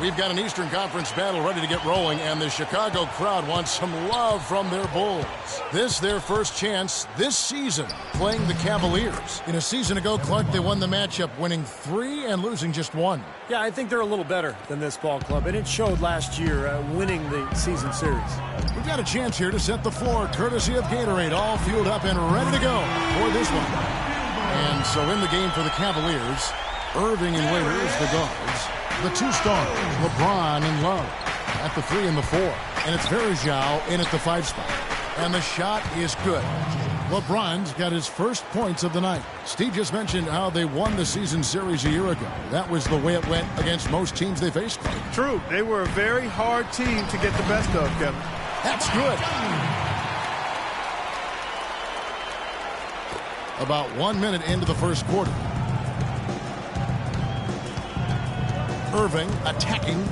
We've got an Eastern Conference battle ready to get rolling, and the Chicago crowd wants some love from their Bulls. This their first chance this season playing the Cavaliers. In a season ago, Clark, they won the matchup, winning 3 and losing just 1. Yeah, I think they're a little better than this ball club, and it showed last year winning the season series. We've got a chance here to set the floor, courtesy of Gatorade, all fueled up and ready to go for this one. And so in the game for the Cavaliers, Irving and Waiters, the guards. The 2 stars, LeBron and Love at the 3 and the 4. And it's Verjao in at the 5 spot. And the shot is good. LeBron's got his first points of the night. Steve just mentioned how they won the season series a year ago. That was the way it went against most teams they faced. True. They were a very hard team to get the best of, Kevin. That's good. About 1 minute into the first quarter. Irving attacking.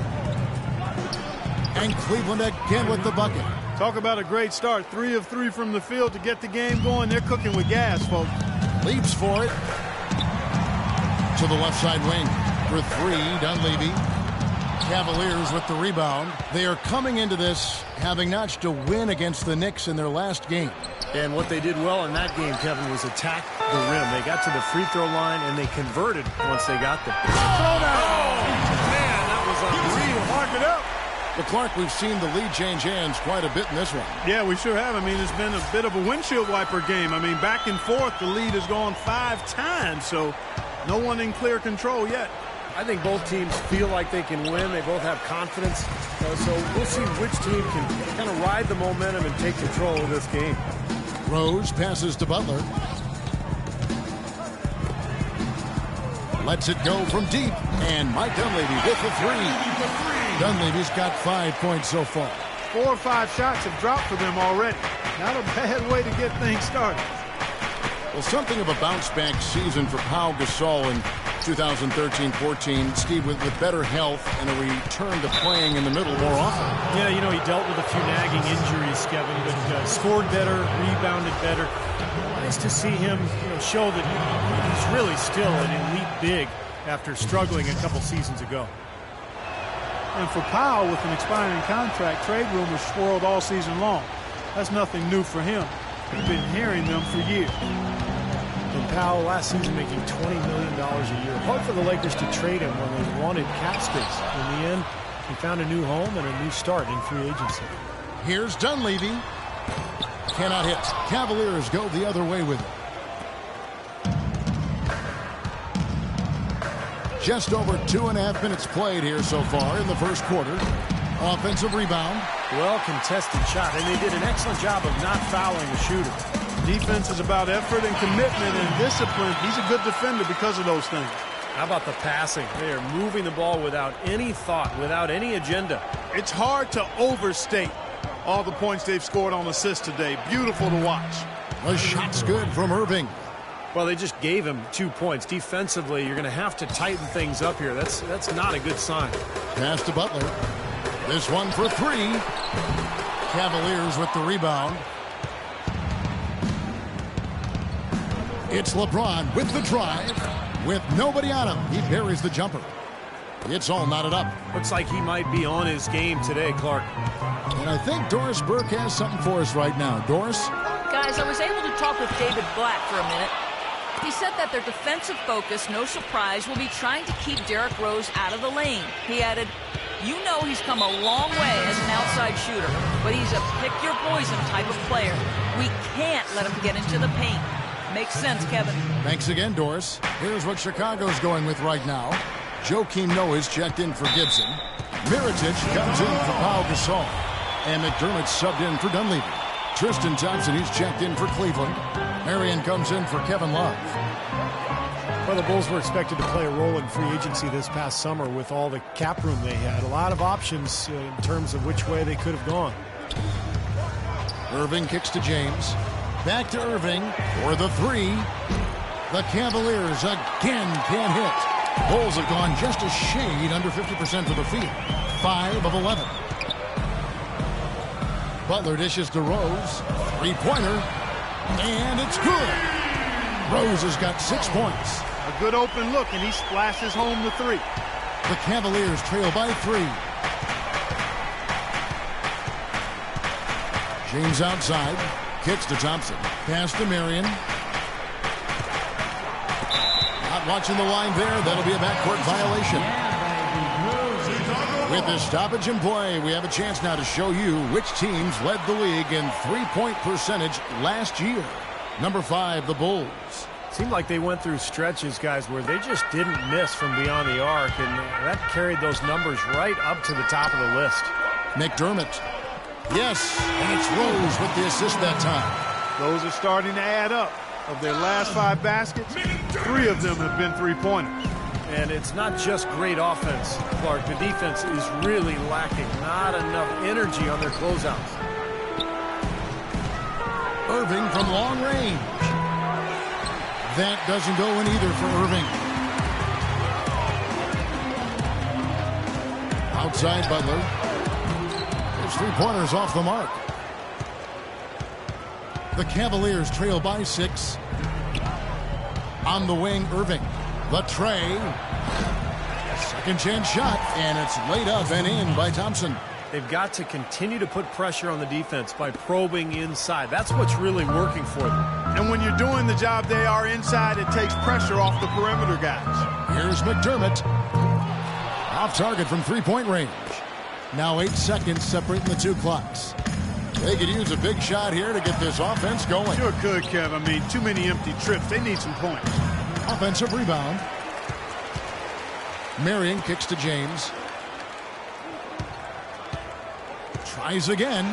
And Cleveland again with the bucket. Talk about a great start. 3 of 3 from the field to get the game going. They're cooking with gas, folks. Leaps for it. To the left side wing. For 3, Dunleavy. Cavaliers with the rebound. They are coming into this having notched a win against the Knicks in their last game. And what they did well in that game, Kevin, was attack the rim. They got to the free throw line, and they converted once they got there. Man, that was unreal. Mark it up. But Clark, we've seen the lead change hands quite a bit in this one. Yeah, we sure have. I mean, it's been a bit of a windshield wiper game. I mean, back and forth, the lead has gone 5 times, so no one in clear control yet. I think both teams feel like they can win. They both have confidence. So we'll see which team can kind of ride the momentum and take control of this game. Rose passes to Butler. Lets it go from deep. And Mike Dunleavy with the 3. Dunleavy's got 5 points so far. 4 or 5 shots have dropped for them already. Not a bad way to get things started. Well, something of a bounce-back season for Pau Gasol in 2013-14. Steve, with better health and a return to playing in the middle more often. Yeah, you know, he dealt with a few nagging injuries, Kevin, but scored better, rebounded better. Nice to see him show that he's really still an elite big after struggling a couple seasons ago. And for Powell, with an expiring contract, trade rumors swirled all season long. That's nothing new for him. We've been hearing them for years. And Powell last season making $20 million a year. Hard for the Lakers to trade him when they wanted cap space. In the end, he found a new home and a new start in free agency. Here's Dunleavy. Cannot hit. Cavaliers go the other way with it. Just over 2.5 minutes played here so far in the first quarter. Offensive rebound. Well contested shot, and they did an excellent job of not fouling the shooter. Defense is about effort and commitment and discipline. He's a good defender because of those things. How about the passing? They are moving the ball without any thought, without any agenda. It's hard to overstate all the points they've scored on assists today. Beautiful to watch. The shot's good from Irving. Well, they just gave him 2 points. Defensively, you're going to have to tighten things up here. That's not a good sign. Pass to Butler. This one for 3. Cavaliers with the rebound. It's LeBron with the drive. With nobody on him, he buries the jumper. It's all knotted up. Looks like he might be on his game today, Clark. And I think Doris Burke has something for us right now. Doris? Guys, I was able to talk with David Black for a minute. He said that their defensive focus, no surprise, will be trying to keep Derrick Rose out of the lane. He added, "You know he's come a long way as an outside shooter, but he's a pick-your-poison type of player. We can't let him get into the paint." Makes sense, Kevin. Thanks again, Doris. Here's what Chicago's going with right now. Joakim Noah's checked in for Gibson. Mirotic comes in for Pau Gasol. And McDermott's subbed in for Dunleavy. Tristan Thompson, he's checked in for Cleveland. Marion comes in for Kevin Love. Well, the Bulls were expected to play a role in free agency this past summer with all the cap room they had. A lot of options in terms of which way they could have gone. Irving kicks to James. Back to Irving for the 3. The Cavaliers again can't hit. Bulls have gone just a shade under 50% for the field. 5 of 11. Butler dishes to Rose. 3-pointer. And it's good. Rose has got 6 points. A good open look, and he splashes home the 3. The Cavaliers trail by 3. James outside. Kicks to Thompson. Pass to Marion. Not watching the line there. That'll be a backcourt violation. With the stoppage in play, we have a chance now to show you which teams led the league in three-point percentage last year. Number 5, the Bulls. Seemed like they went through stretches, guys, where they just didn't miss from beyond the arc, and that carried those numbers right up to the top of the list. McDermott. Yes, and it's Rose with the assist that time. Those are starting to add up. Of their last 5 baskets, 3 of them have been three-pointers. And it's not just great offense, Clark. The defense is really lacking. Not enough energy on their closeouts. Irving from long range. That doesn't go in either for Irving. Outside Butler. There's 3-pointers off the mark. The Cavaliers trail by 6. On the wing, Irving. The tray. Second chance shot, and it's laid up and in by Thompson. They've got to continue to put pressure on the defense by probing inside. That's what's really working for them. And when you're doing the job they are inside, it takes pressure off the perimeter guys. Here's McDermott. Off target from 3-point range. Now 8 seconds separating the 2 clocks. They could use a big shot here to get this offense going. Sure could, Kev. I mean, too many empty trips. They need some points. Offensive rebound. Marion kicks to James. Tries again,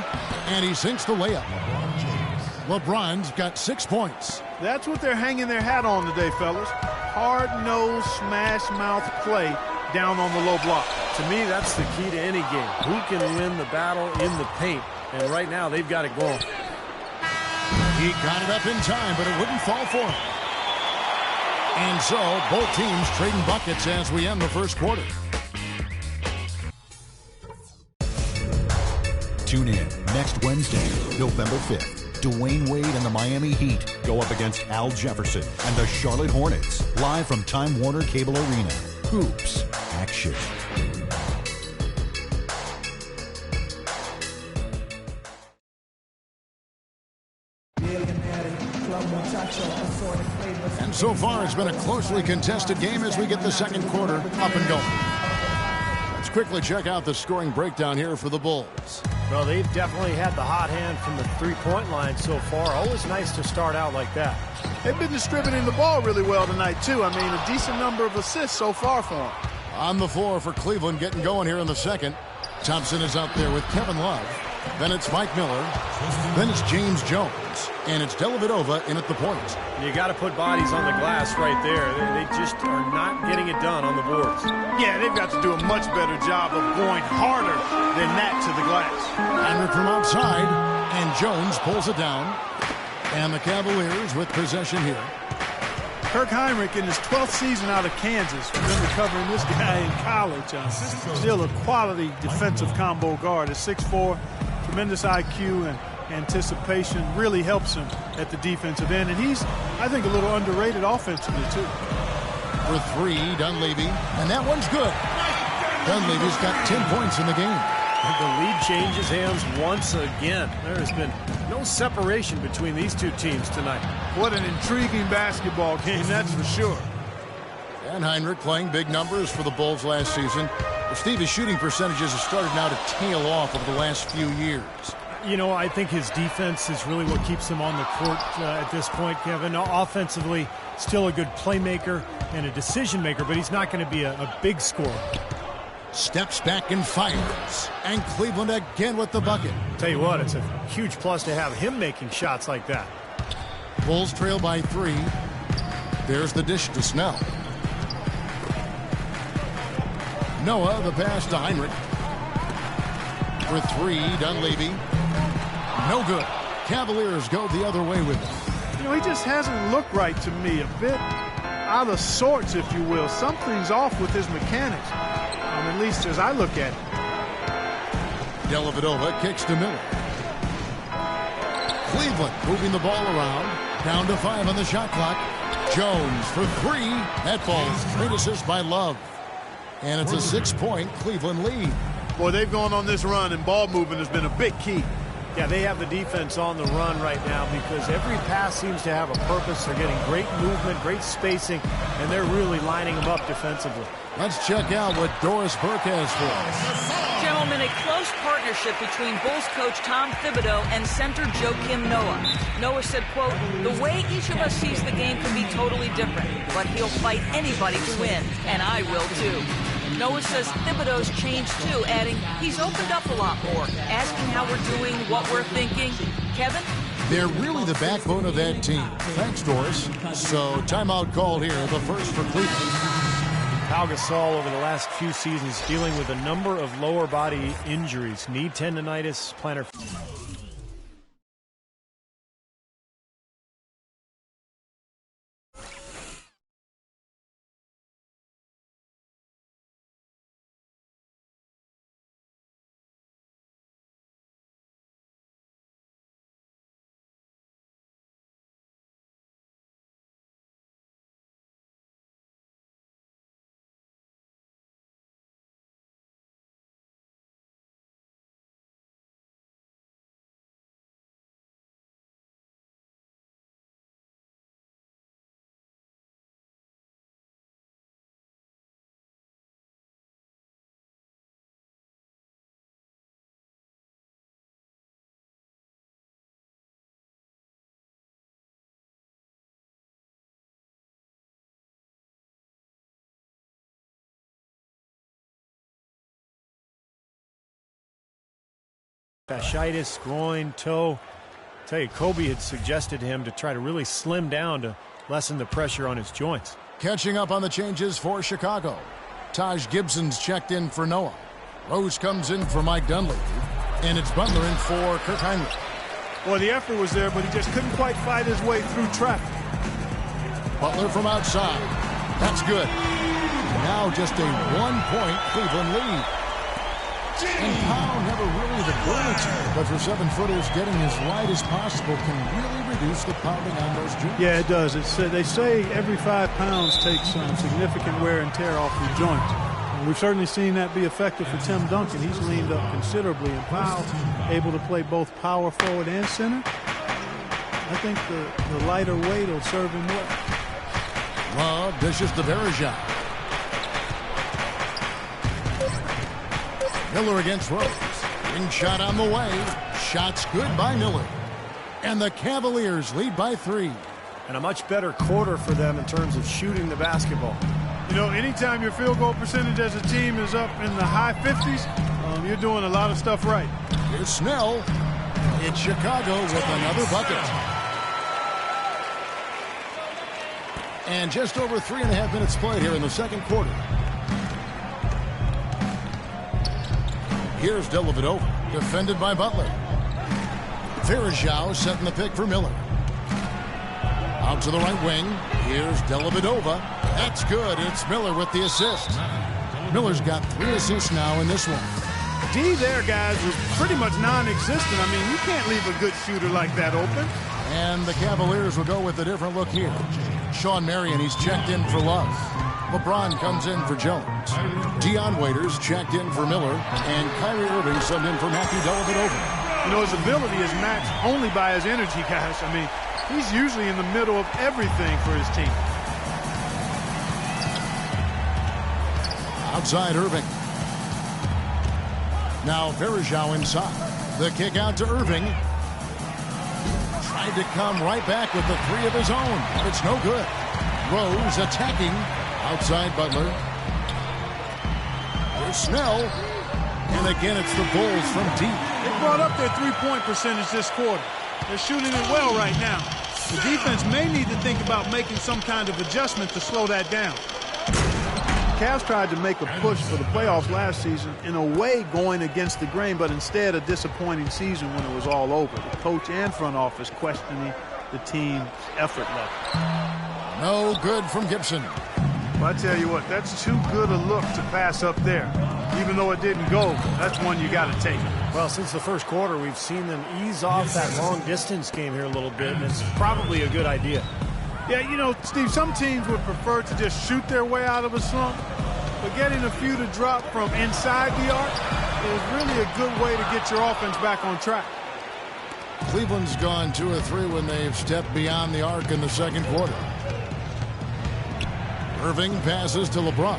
and he sinks the layup. LeBron's got 6 points. That's what they're hanging their hat on today, fellas. Hard-nosed, smash-mouth play down on the low block. To me, that's the key to any game. Who can win the battle in the paint? And right now, they've got it going. He got it up in time, but it wouldn't fall for him. And so, both teams trading buckets as we end the first quarter. Tune in next Wednesday, November 5th. Dwayne Wade and the Miami Heat go up against Al Jefferson and the Charlotte Hornets. Live from Time Warner Cable Arena. Hoops Action. And so far, it's been a closely contested game as we get the second quarter up and going. Let's quickly check out the scoring breakdown here for the Bulls. Well, they've definitely had the hot hand from the three-point line so far. Always nice to start out like that. They've been distributing the ball really well tonight, too. I mean, a decent number of assists so far for them. On the floor for Cleveland, getting going here in the second. Thompson is out there with Kevin Love. Then it's Mike Miller. Then it's James Jones. And it's Dellavedova in at the point. You got to put bodies on the glass right there. They just are not getting it done on the boards. Yeah, they've got to do a much better job of going harder than that to the glass. Heinrich from outside, and Jones pulls it down. And the Cavaliers with possession here. Kirk Heinrich in his 12th season out of Kansas. Remember covering this guy in college. Still a quality defensive combo guard. At 6'4", tremendous IQ and anticipation really helps him at the defensive end. And he's, I think, a little underrated offensively, too. For 3, Dunleavy. And that one's good. Dunleavy's got 10 points in the game. And the lead changes hands once again. There has been no separation between these two teams tonight. What an intriguing basketball game, that's for sure. And Heinrich playing big numbers for the Bulls last season. Steve, shooting percentages have started now to tail off over the last few years. You know, I think his defense is really what keeps him on the court at this point, Kevin. Offensively, still a good playmaker and a decision maker, but he's not going to be a big scorer. Steps back and fires. And Cleveland again with the bucket. Tell you what, it's a huge plus to have him making shots like that. Bulls trail by 3. There's the dish to Snell. Noah, the pass to Heinrich. For 3, Dunleavy. No good. Cavaliers go the other way with it. You know, he just hasn't looked right to me. A bit out of sorts, if you will. Something's off with his mechanics. At least as I look at it. Dellavedova kicks to Miller. Cleveland moving the ball around. Down to 5 on the shot clock. Jones for 3. That falls. Great assist by Love. And it's a 6-point Cleveland lead. Boy, they've gone on this run, and ball movement has been a big key. Yeah, they have the defense on the run right now because every pass seems to have a purpose. They're getting great movement, great spacing, and they're really lining them up defensively. Let's check out what Doris Burke has for us. Gentlemen, a close partnership between Bulls coach Tom Thibodeau and center Joakim Noah. Noah said, quote, "The way each of us sees the game can be totally different, but he'll fight anybody to win, and I will too." Noah says Thibodeau's changed too, adding, "He's opened up a lot more, asking how we're doing, what we're thinking." Kevin? They're really the backbone of that team. Thanks, Doris. So, timeout called here, the first for Cleveland. Pau Gasol over the last few seasons dealing with a number of lower body injuries, knee tendonitis, plantar. Fasciitis, groin, toe. I tell you, Kobe had suggested to him to try to really slim down to lessen the pressure on his joints. Catching up on the changes for Chicago. Taj Gibson's checked in for Noah. Rose comes in for Mike Dunleavy. And it's Butler in for Kirk Heinrich. Boy, the effort was there, but he just couldn't quite fight his way through traffic. Butler from outside. That's good. Now just a 1-point Cleveland lead. And Powell never really the bullet, but for 7-footers, getting as wide as possible can really reduce the pounding on those joints. Yeah, it does. They say every 5 pounds takes some significant wear and tear off the joints. And we've certainly seen that be effective for Tim Duncan. He's leaned up considerably, and Powell able to play both power forward and center. I think the lighter weight will serve him well. Love dishes to Verajao. Miller against Rose. Ring shot on the way. Shots good by Miller. And the Cavaliers lead by 3. And a much better quarter for them in terms of shooting the basketball. You know, anytime your field goal percentage as a team is up in the high 50s, you're doing a lot of stuff right. Here's Snell. It's Chicago with another bucket. And just over 3.5 minutes played here in the second quarter. Here's Dellavedova, defended by Butler. Verajao setting the pick for Miller. Out to the right wing. Here's Dellavedova. That's good. It's Miller with the assist. Miller's got 3 assists now in this one. D there, guys, was pretty much non-existent. I mean, you can't leave a good shooter like that open. And the Cavaliers will go with a different look here. Shawn Marion, he's checked in for Love. LeBron comes in for Jones. Dion Waiters checked in for Miller. And Kyrie Irving subbed in for Matthew Dellavedova. You know, his ability is matched only by his energy, guys. I mean, he's usually in the middle of everything for his team. Outside Irving. Now Verajao inside. The kick out to Irving. Tried to come right back with the 3 of his own, but it's no good. Rose attacking. Outside Butler. Here's Snell. And again, it's the Bulls from deep. They brought up their 3-point percentage this quarter. They're shooting it well right now. The defense may need to think about making some kind of adjustment to slow that down. Cavs tried to make a push for the playoffs last season, in a way going against the grain, but instead a disappointing season when it was all over. The coach and front office questioning the team's effort level. No good from Gibson. Well, I tell you what, that's too good a look to pass up there. Even though it didn't go, that's one you got to take. Well, since the first quarter, we've seen them ease off that long-distance game here a little bit, and it's probably a good idea. Yeah, you know, Steve, some teams would prefer to just shoot their way out of a slump. but getting a few to drop from inside the arc is really a good way to get your offense back on track. Cleveland's gone 2 of 3 when they've stepped beyond the arc in the second quarter. Irving passes to LeBron.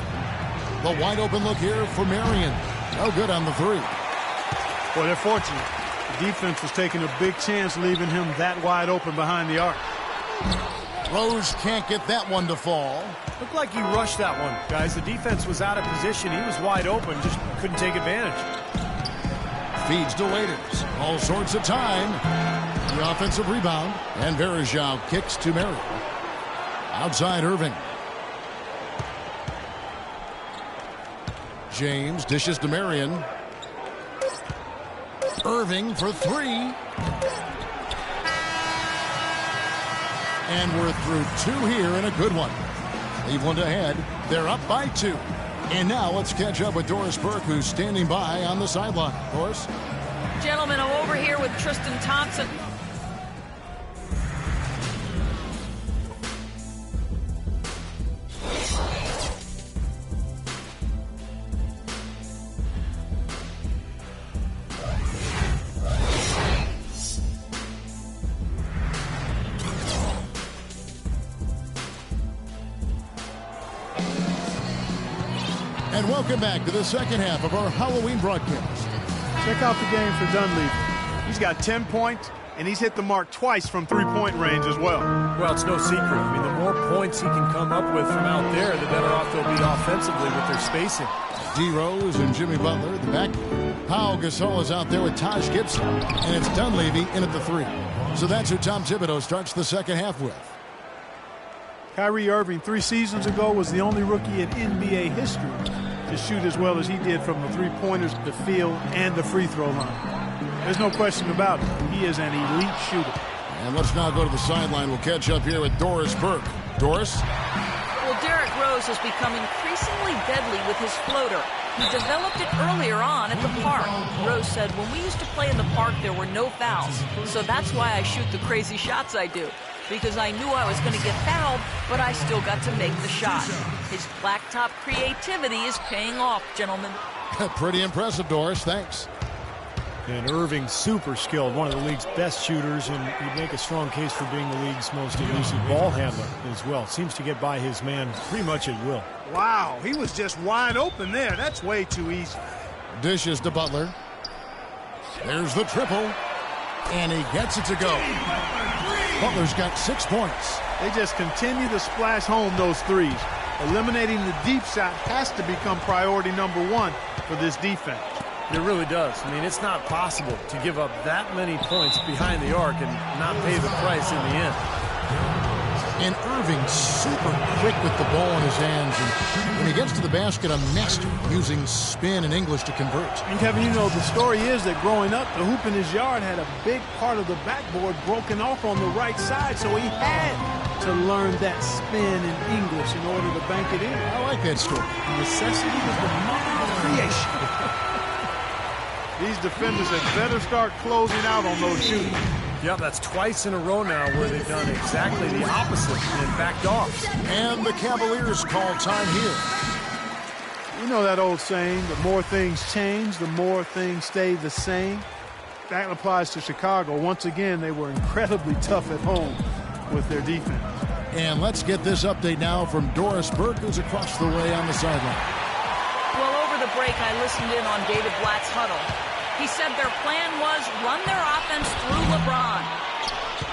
The wide open look here for Marion. No good on the 3. Well, they're fortunate. The defense was taking a big chance leaving him that wide open behind the arc. Rose can't get that one to fall. Looked like he rushed that one, guys. The defense was out of position. He was wide open, just couldn't take advantage. Feeds to Waiters. All sorts of time. The offensive rebound. And Verajao kicks to Marion. Outside Irving. James dishes to Marion. Irving for 3. And we're through 2 here and a good one. Cleveland ahead. They're up by 2. And now let's catch up with Doris Burke, who's standing by on the sideline. Doris? Gentlemen, I'm over here with Tristan Thompson. And welcome back to the second half of our Halloween broadcast. Check out the game for Dunleavy. He's got 10 points, and he's hit the mark twice from three-point range as well. Well, it's no secret. I mean, the more points he can come up with from out there, the better off they'll be offensively with their spacing. D. Rose and Jimmy Butler at the back. Pau Gasol is out there with Taj Gibson, and it's Dunleavy in at the 3. So that's who Tom Thibodeau starts the second half with. Kyrie Irving 3 seasons ago was the only rookie in NBA history to shoot as well as he did from the three-pointers, the field, and the free throw line. There's no question about it. He is an elite shooter. And let's now go to the sideline. We'll catch up here with Doris Burke. Doris? Well, Derrick Rose has become increasingly deadly with his floater. He developed it earlier on at the park. Rose said, when we used to play in the park, there were no fouls. So that's why I shoot the crazy shots I do. Because I knew I was going to get fouled, but I still got to make the shot. His blacktop creativity is paying off, gentlemen. Pretty impressive, Doris. Thanks. And Irving, super skilled, one of the league's best shooters, and you'd make a strong case for being the league's most elusive ball handler as well. Seems to get by his man pretty much at will. Wow, he was just wide open there. That's way too easy. Dishes to Butler. There's the triple. And he gets it to go. Butler's got 6 points. They just continue to splash home those threes. Eliminating the deep shot has to become priority number 1 for this defense. It really does. I mean, it's not possible to give up that many points behind the arc and not pay the price in the end. And Irving super quick with the ball in his hands. And when he gets to the basket, a master using spin and English to convert. And Kevin, you know, the story is that growing up, the hoop in his yard had a big part of the backboard broken off on the right side, so he had to learn that spin in English in order to bank it in. I like that story. Necessity was the mother of creation. These defenders had better start closing out on those shooters. Yep, that's twice in a row now where they've done exactly the opposite and backed off. And the Cavaliers call time here. You know that old saying, the more things change, the more things stay the same. That applies to Chicago. Once again, they were incredibly tough at home with their defense. And let's get this update now from Doris Burke, who's across the way on the sideline. Well, over the break, I listened in on David Blatt's huddle. He said their plan was run their offense through LeBron.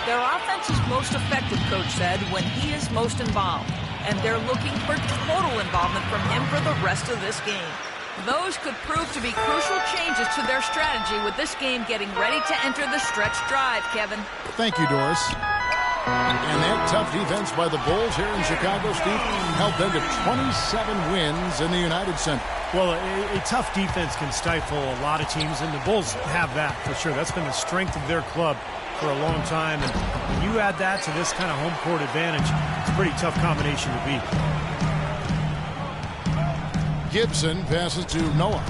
Their offense is most effective, Coach said, when he is most involved. And they're looking for total involvement from him for the rest of this game. Those could prove to be crucial changes to their strategy with this game getting ready to enter the stretch drive, Kevin. Thank you, Doris. And that tough defense by the Bulls here in Chicago, Steve, helped them to 27 wins in the United Center. Well, a tough defense can stifle a lot of teams, and the Bulls have that for sure. That's been the strength of their club for a long time. And when you add that to this kind of home court advantage, it's a pretty tough combination to beat. Gibson passes to Noah.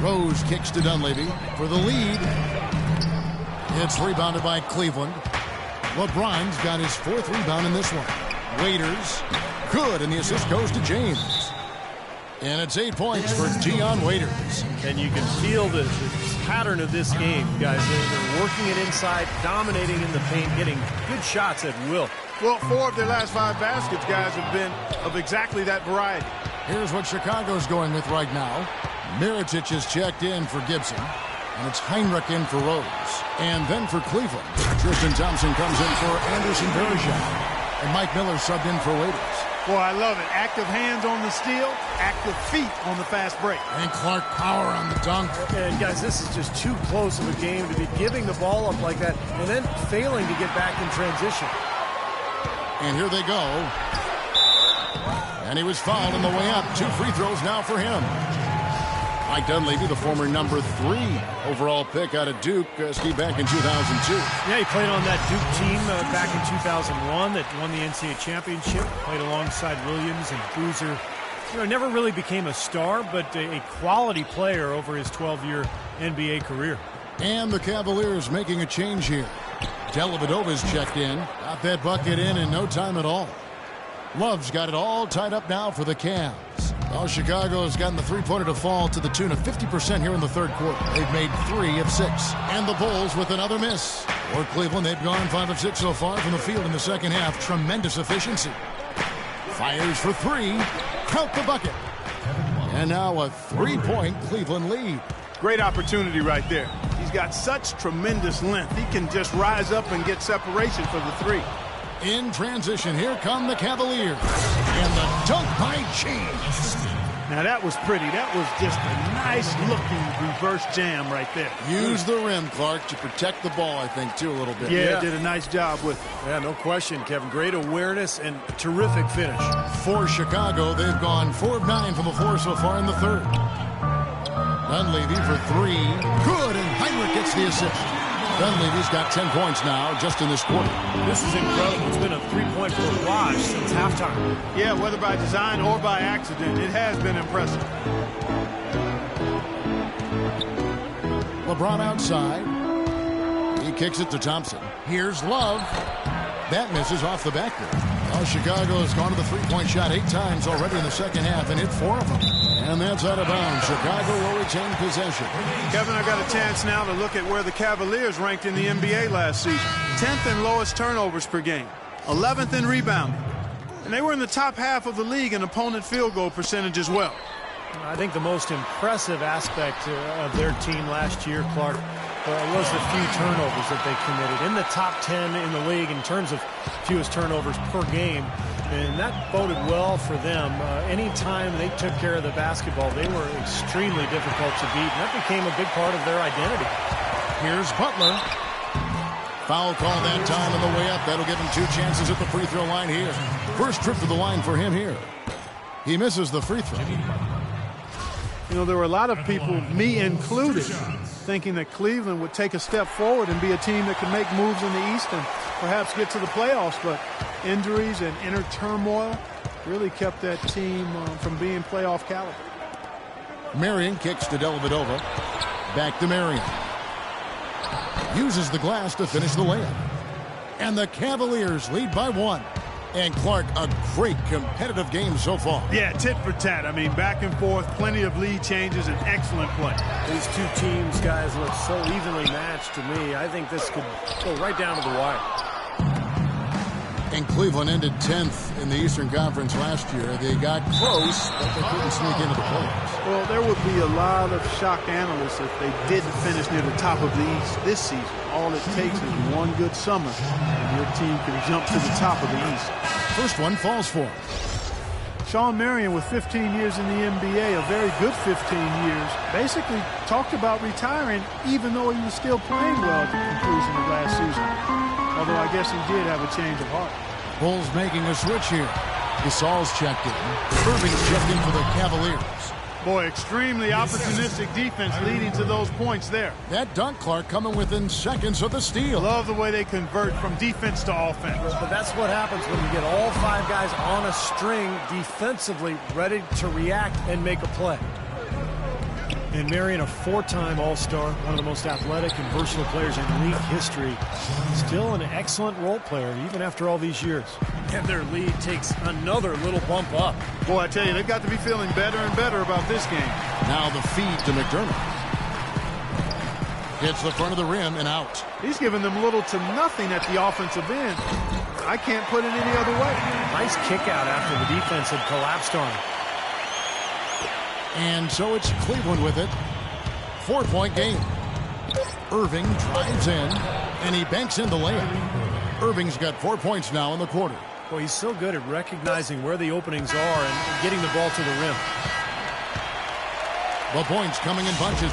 Rose kicks to Dunleavy for the lead. It's rebounded by Cleveland. LeBron's got his 4th rebound in this one. Waiters, good, and the assist goes to James. And it's 8 points for Dion Waiters. And you can feel the pattern of this game, guys. They're working it inside, dominating in the paint, getting good shots at will. Well, 4 of their last 5 baskets, guys, have been of exactly that variety. Here's what Chicago's going with right now. Mirotic is checked in for Gibson. And it's Heinrich in for Rose. And then for Cleveland, Tristan Thompson comes in for Anderson Varejao. And Mike Miller subbed in for Waiters. Boy, I love it. Active hands on the steal, active feet on the fast break. And Clark power on the dunk. And guys, this is just too close of a game to be giving the ball up like that and then failing to get back in transition. And here they go. And he was fouled on the way up. 2 free throws now for him. Mike Dunleavy, the former number 3 overall pick out of Duke, skied back in 2002. Yeah, he played on that Duke team back in 2001 that won the NCAA championship. Played alongside Williams and Boozer. You know, never really became a star, but a quality player over his 12-year NBA career. And the Cavaliers making a change here. Dellavedova's checked in. Got that bucket in no time at all. Love's got it all tied up now for the Cavs. Well, Chicago's gotten the three-pointer to fall to the tune of 50% here in the third quarter. They've made 3 of 6. And the Bulls with another miss. For Cleveland, they've gone 5 of 6 so far from the field in the second half. Tremendous efficiency. Fires for 3. Count the bucket. And now a 3-point Cleveland lead. Great opportunity right there. He's got such tremendous length. He can just rise up and get separation for the 3. In transition, here come the Cavaliers. And the dunk by James. Now that was pretty. That was just a nice-looking reverse jam right there. Use the rim, Clark, to protect the ball, I think, too, a little bit. Yeah, did a nice job with it. Yeah, no question, Kevin. Great awareness and a terrific finish. For Chicago, they've gone 4 of 9 from the floor so far in the third. Dunleavy for 3. Good, and Heinrich gets the assist. Dunleavy's got 10 points now just in this quarter. This is incredible. It's been a 3-point barrage since halftime. Yeah, whether by design or by accident, it has been impressive. LeBron outside. He kicks it to Thompson. Here's Love. That misses off the backboard. Well, Chicago has gone to the three-point shot 8 times already in the second half and hit 4 of them. And that's out of bounds. Chicago will retain possession. Kevin, I got a chance now to look at where the Cavaliers ranked in the NBA last season. 10th in lowest turnovers per game. 11th in rebounding. And they were in the top half of the league in opponent field goal percentage as well. I think the most impressive aspect of their team last year, Clark, was the few turnovers that they committed. In the top 10 in the league in terms of fewest turnovers per game. And that boded well for them. Anytime they took care of the basketball, they were extremely difficult to beat. And that became a big part of their identity. Here's Butler. Foul call that time on the way up. That'll give him 2 chances at the free throw line here. First trip to the line for him here. He misses the free throw. You know, there were a lot of people, me included, thinking that Cleveland would take a step forward and be a team that could make moves in the East and perhaps get to the playoffs. But injuries and inner turmoil really kept that team from being playoff caliber. Marion kicks to Dellavedova. Back to Marion. Uses the glass to finish the layup. And the Cavaliers lead by 1. And Clark, a great competitive game so far. Yeah, tit for tat. I mean, back and forth, plenty of lead changes, and excellent play. These 2 teams, guys, look so evenly matched to me. I think this could go right down to the wire. And Cleveland ended 10th in the Eastern Conference last year. They got close, but they couldn't sneak into the playoffs. Well, there would be a lot of shocked analysts if they didn't finish near the top of the East this season. All it takes is one good summer, and your team can jump to the top of the East. First one falls for him. Shawn Marion, with 15 years in the NBA, a very good 15 years, basically talked about retiring even though he was still playing well at the conclusion of last season. Although I guess he did have a change of heart. Bulls making a switch here. Gasol's checked in. Irving's checked in for the Cavaliers. Boy, extremely opportunistic defense leading to those points there. That dunk, Clark, coming within seconds of the steal. Love the way they convert from defense to offense. But that's what happens when you get all 5 guys on a string defensively, ready to react and make a play. And Marion, a 4-time All-Star, one of the most athletic and versatile players in league history. Still an excellent role player, even after all these years. And their lead takes another little bump up. Boy, I tell you, they've got to be feeling better and better about this game. Now the feed to McDermott. Hits the front of the rim and out. He's given them little to nothing at the offensive end. I can't put it any other way. Nice kick out after the defense had collapsed on him. And so it's Cleveland with it. 4-point game. Irving drives in, and he banks in the layup. Irving's got 4 points now in the quarter. Well, he's so good at recognizing where the openings are and getting the ball to the rim. The points coming in bunches.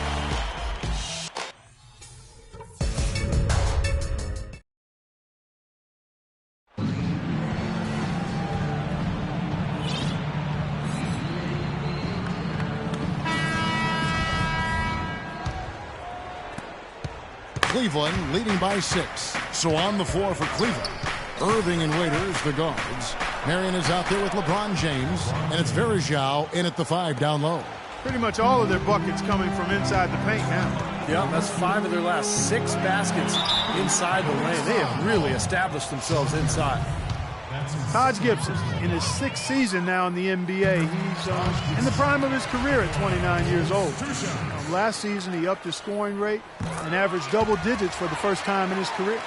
Cleveland leading by 6. So on the floor for Cleveland, Irving and Waiters, the guards. Marion is out there with LeBron James, and it's Verjao in at the 5 down low. Pretty much all of their buckets coming from inside the paint now. Yeah, that's 5 of their last 6 baskets inside the lane. They have really established themselves inside. Taj Gibson, in his 6th season now in the NBA, he's in the prime of his career at 29 years old. Last season, he upped his scoring rate and averaged double digits for the first time in his career.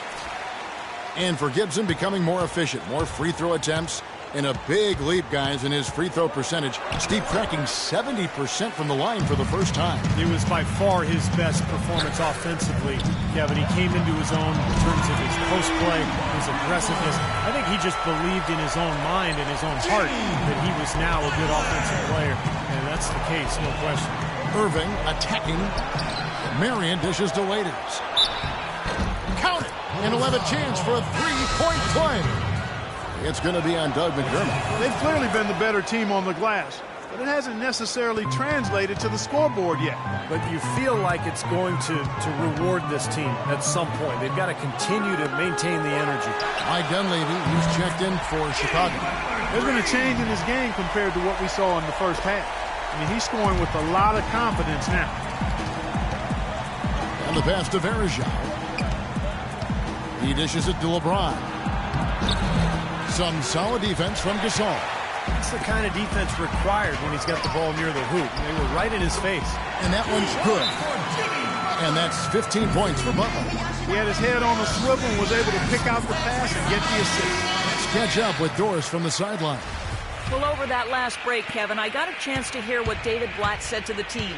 And for Gibson, becoming more efficient, more free throw attempts, and a big leap, guys, in his free throw percentage. Steve tracking 70% from the line for the first time. It was by far his best performance offensively, Kevin. He came into his own in terms of his post play, his aggressiveness. I think he just believed in his own mind and his own heart that he was now a good offensive player. And that's the case, no question. Irving attacking. Marion dishes to Waiters. Count it! And he'll have a chance for a 3-point play. It's going to be on Doug McDermott. They've clearly been the better team on the glass, but it hasn't necessarily translated to the scoreboard yet. But you feel like it's going to reward this team at some point. They've got to continue to maintain the energy. Mike Dunleavy, who's checked in for Chicago. There's been a change in his game compared to what we saw in the first half. I mean, he's scoring with a lot of confidence now. And the pass to Verjao. He dishes it to LeBron. Some solid defense from Gasol. It's the kind of defense required when he's got the ball near the hoop. They were right in his face. And that one's good. And that's 15 points for Butler. He had his head on a swivel and was able to pick out the pass and get the assist. Let's catch up with Doris from the sideline. Well, over that last break, Kevin, I got a chance to hear what David Blatt said to the team.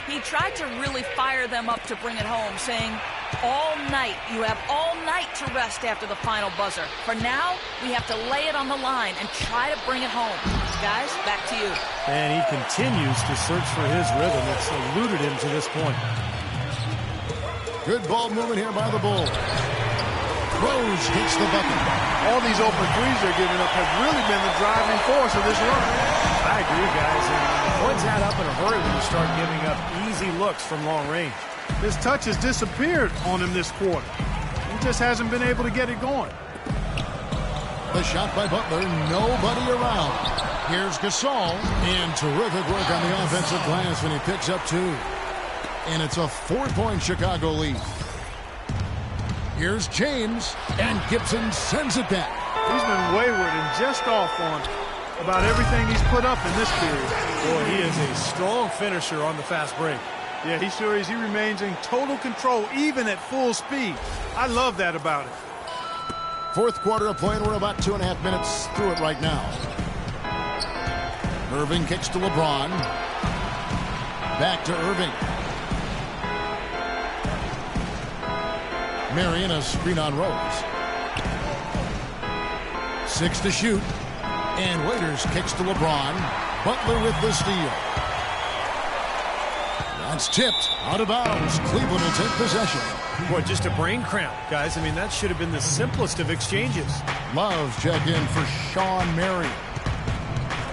He tried to really fire them up to bring it home, saying, all night, you have all night to rest after the final buzzer. For now, we have to lay it on the line and try to bring it home. Guys, back to you. And he continues to search for his rhythm. It's eluded him to this point. Good ball movement here by the Bulls. Rose hits the bucket. All these open threes they're giving up have really been the driving force of this run. I agree, guys. And the points add up in a hurry when you start giving up easy looks from long range. His touch has disappeared on him this quarter. He just hasn't been able to get it going. The shot by Butler, nobody around. Here's Gasol, and terrific work on the offensive glass when he picks up 2. And it's a 4-point Chicago lead. Here's James, and Gibson sends it back. He's been wayward and just off on about everything he's put up in this period. Boy, he is a strong finisher on the fast break. Yeah, he sure is. He remains in total control, even at full speed. I love that about it. Fourth quarter of play, and we're about 2.5 minutes through it right now. Irving kicks to LeBron. Back to Irving. Marion, a screen on Rose. 6 to shoot. And Waiters kicks to LeBron. Butler with the steal. That's tipped out of bounds. Cleveland will take possession. Boy, just a brain cramp, guys. I mean, that should have been the simplest of exchanges. Love check in for Sean Marion.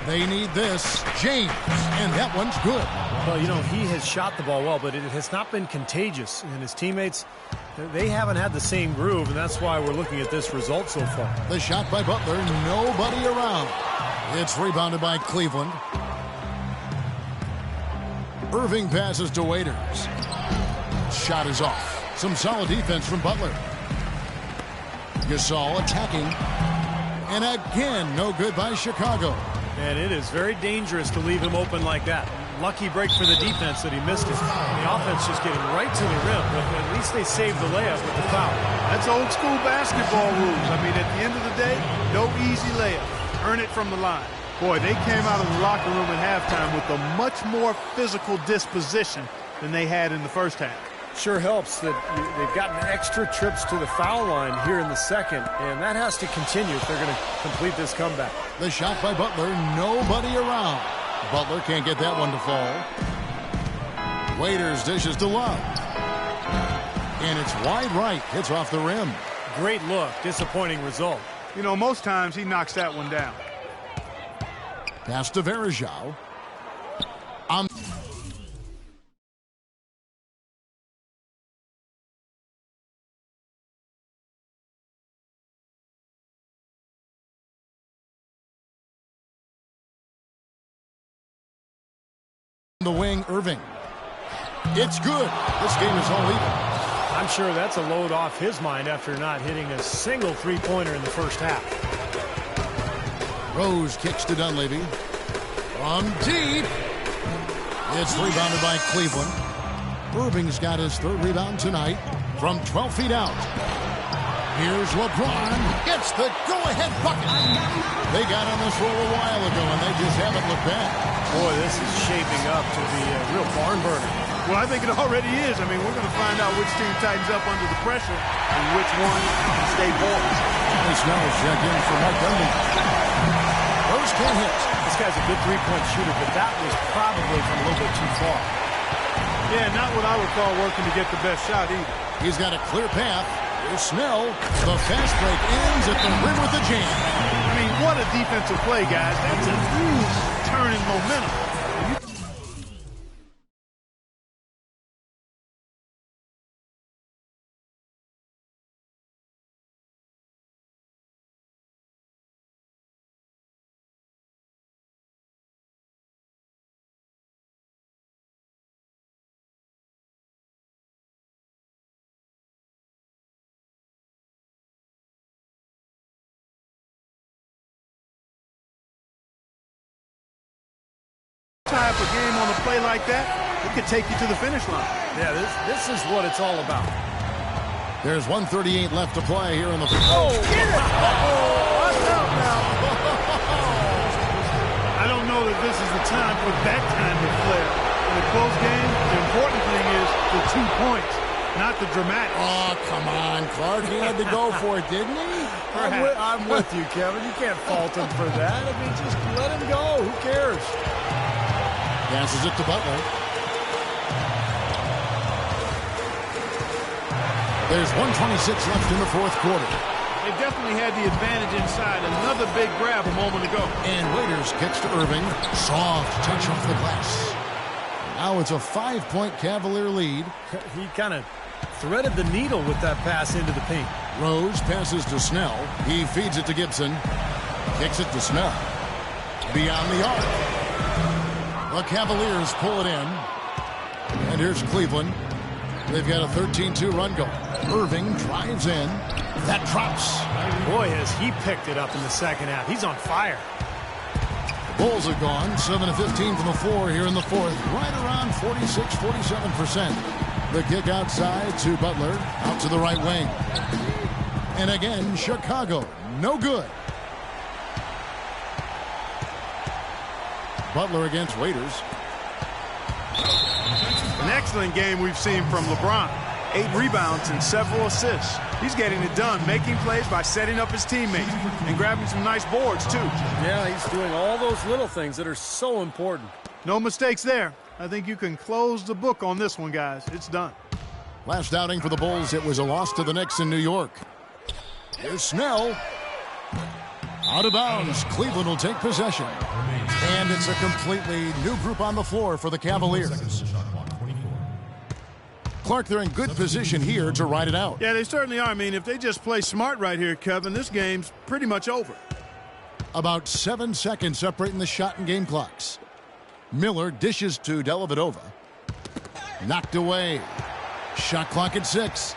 They need this. James, and that one's good. Well, you know, he has shot the ball well, but it has not been contagious. And his teammates, they haven't had the same groove, and that's why we're looking at this result so far. The shot by Butler, nobody around. It's rebounded by Cleveland. Irving passes to Waiters. Shot is off. Some solid defense from Butler. Gasol attacking. And again, no good by Chicago. And it is very dangerous to leave him open like that. Lucky break for the defense that he missed it. And the offense just getting right to the rim, but at least they saved the layup with the foul. That's old school basketball rules. I mean, at the end of the day, no easy layup. Earn it from the line. Boy, they came out of the locker room at halftime with a much more physical disposition than they had in the first half. Sure helps that they've gotten extra trips to the foul line here in the second, and that has to continue if they're going to complete this comeback. The shot by Butler, nobody around. Butler can't get that one to fall. Waiters dishes to Love. And it's wide right. Hits off the rim. Great look. Disappointing result. You know, most times he knocks that one down. Pass to Varejao. On the wing, Irving. It's good. This game is all even. I'm sure that's a load off his mind after not hitting a single three-pointer in the first half. Rose kicks to Dunleavy. From deep. It's rebounded by Cleveland. Irving's got his third rebound tonight from 12 feet out. Here's LeBron. Gets the go-ahead bucket. They got on this roll a while ago, and they just haven't looked back. Boy, this is shaping up to be a real barn burner. Well, I think it already is. I mean, we're going to find out which team tightens up under the pressure and which one can stay poised. Nice now check in for Mike Dunleavy. Rose can't hit. This guy's a good three-point shooter, but that was probably from a little bit too far. Yeah, not what I would call working to get the best shot either. He's got a clear path. Here's Snell. The fast break ends at the rim with the jam. I mean, what a defensive play, guys. That's a huge turn in momentum. Type of game on a play like that, it could take you to the finish line. Yeah, this is what it's all about. There's 1:38 left to play here in the... Oh, get it! Watch out now. I don't know that this is the time for that kind of flair. In a close game, the important thing is the 2 points, not the dramatic. Oh, come on, Clark. He had to go for it, didn't he? I'm with you, Kevin. You can't fault him for that. I mean, just let him go. Who cares? Passes it to Butler. There's 1:26 left in the fourth quarter. They definitely had the advantage inside. Another big grab a moment ago. And Waiters kicks to Irving. Soft touch off the glass. Now it's a 5-point Cavalier lead. He kind of threaded the needle with that pass into the paint. Rose passes to Snell. He feeds it to Gibson. Kicks it to Snell. Beyond the arc. The Cavaliers pull it in. And here's Cleveland. They've got a 13-2 run going. Irving drives in. That drops. Boy, has he picked it up in the second half. He's on fire. The Bulls are gone. 7-15 from the floor here in the fourth. Right around 46-47%. The kick outside to Butler. Out to the right wing. And again, Chicago. No good. Butler against Waiters. An excellent game we've seen from LeBron. 8 rebounds and several assists. He's getting it done, making plays by setting up his teammates and grabbing some nice boards, too. Yeah, he's doing all those little things that are so important. No mistakes there. I think you can close the book on this one, guys. It's done. Last outing for the Bulls, it was a loss to the Knicks in New York. Here's Snell. Out of bounds. Cleveland will take possession. And it's a completely new group on the floor for the Cavaliers. Clark, they're in good position here to ride it out. Yeah, they certainly are. I mean, if they just play smart right here, Kevin, this game's pretty much over. About 7 seconds separating the shot and game clocks. Miller dishes to Dellavedova. Knocked away. Shot clock at 6.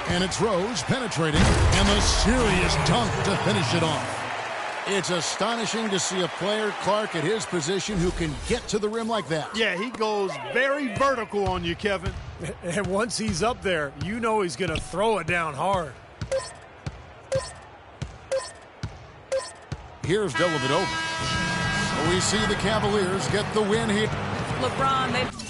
And it's Rose penetrating. And the serious dunk to finish it off. It's astonishing to see a player, Clark, at his position who can get to the rim like that. Yeah, he goes very vertical on you, Kevin. And once he's up there, you know he's going to throw it down hard. Here's Dellavedova. We see the Cavaliers get the win here. LeBron, they've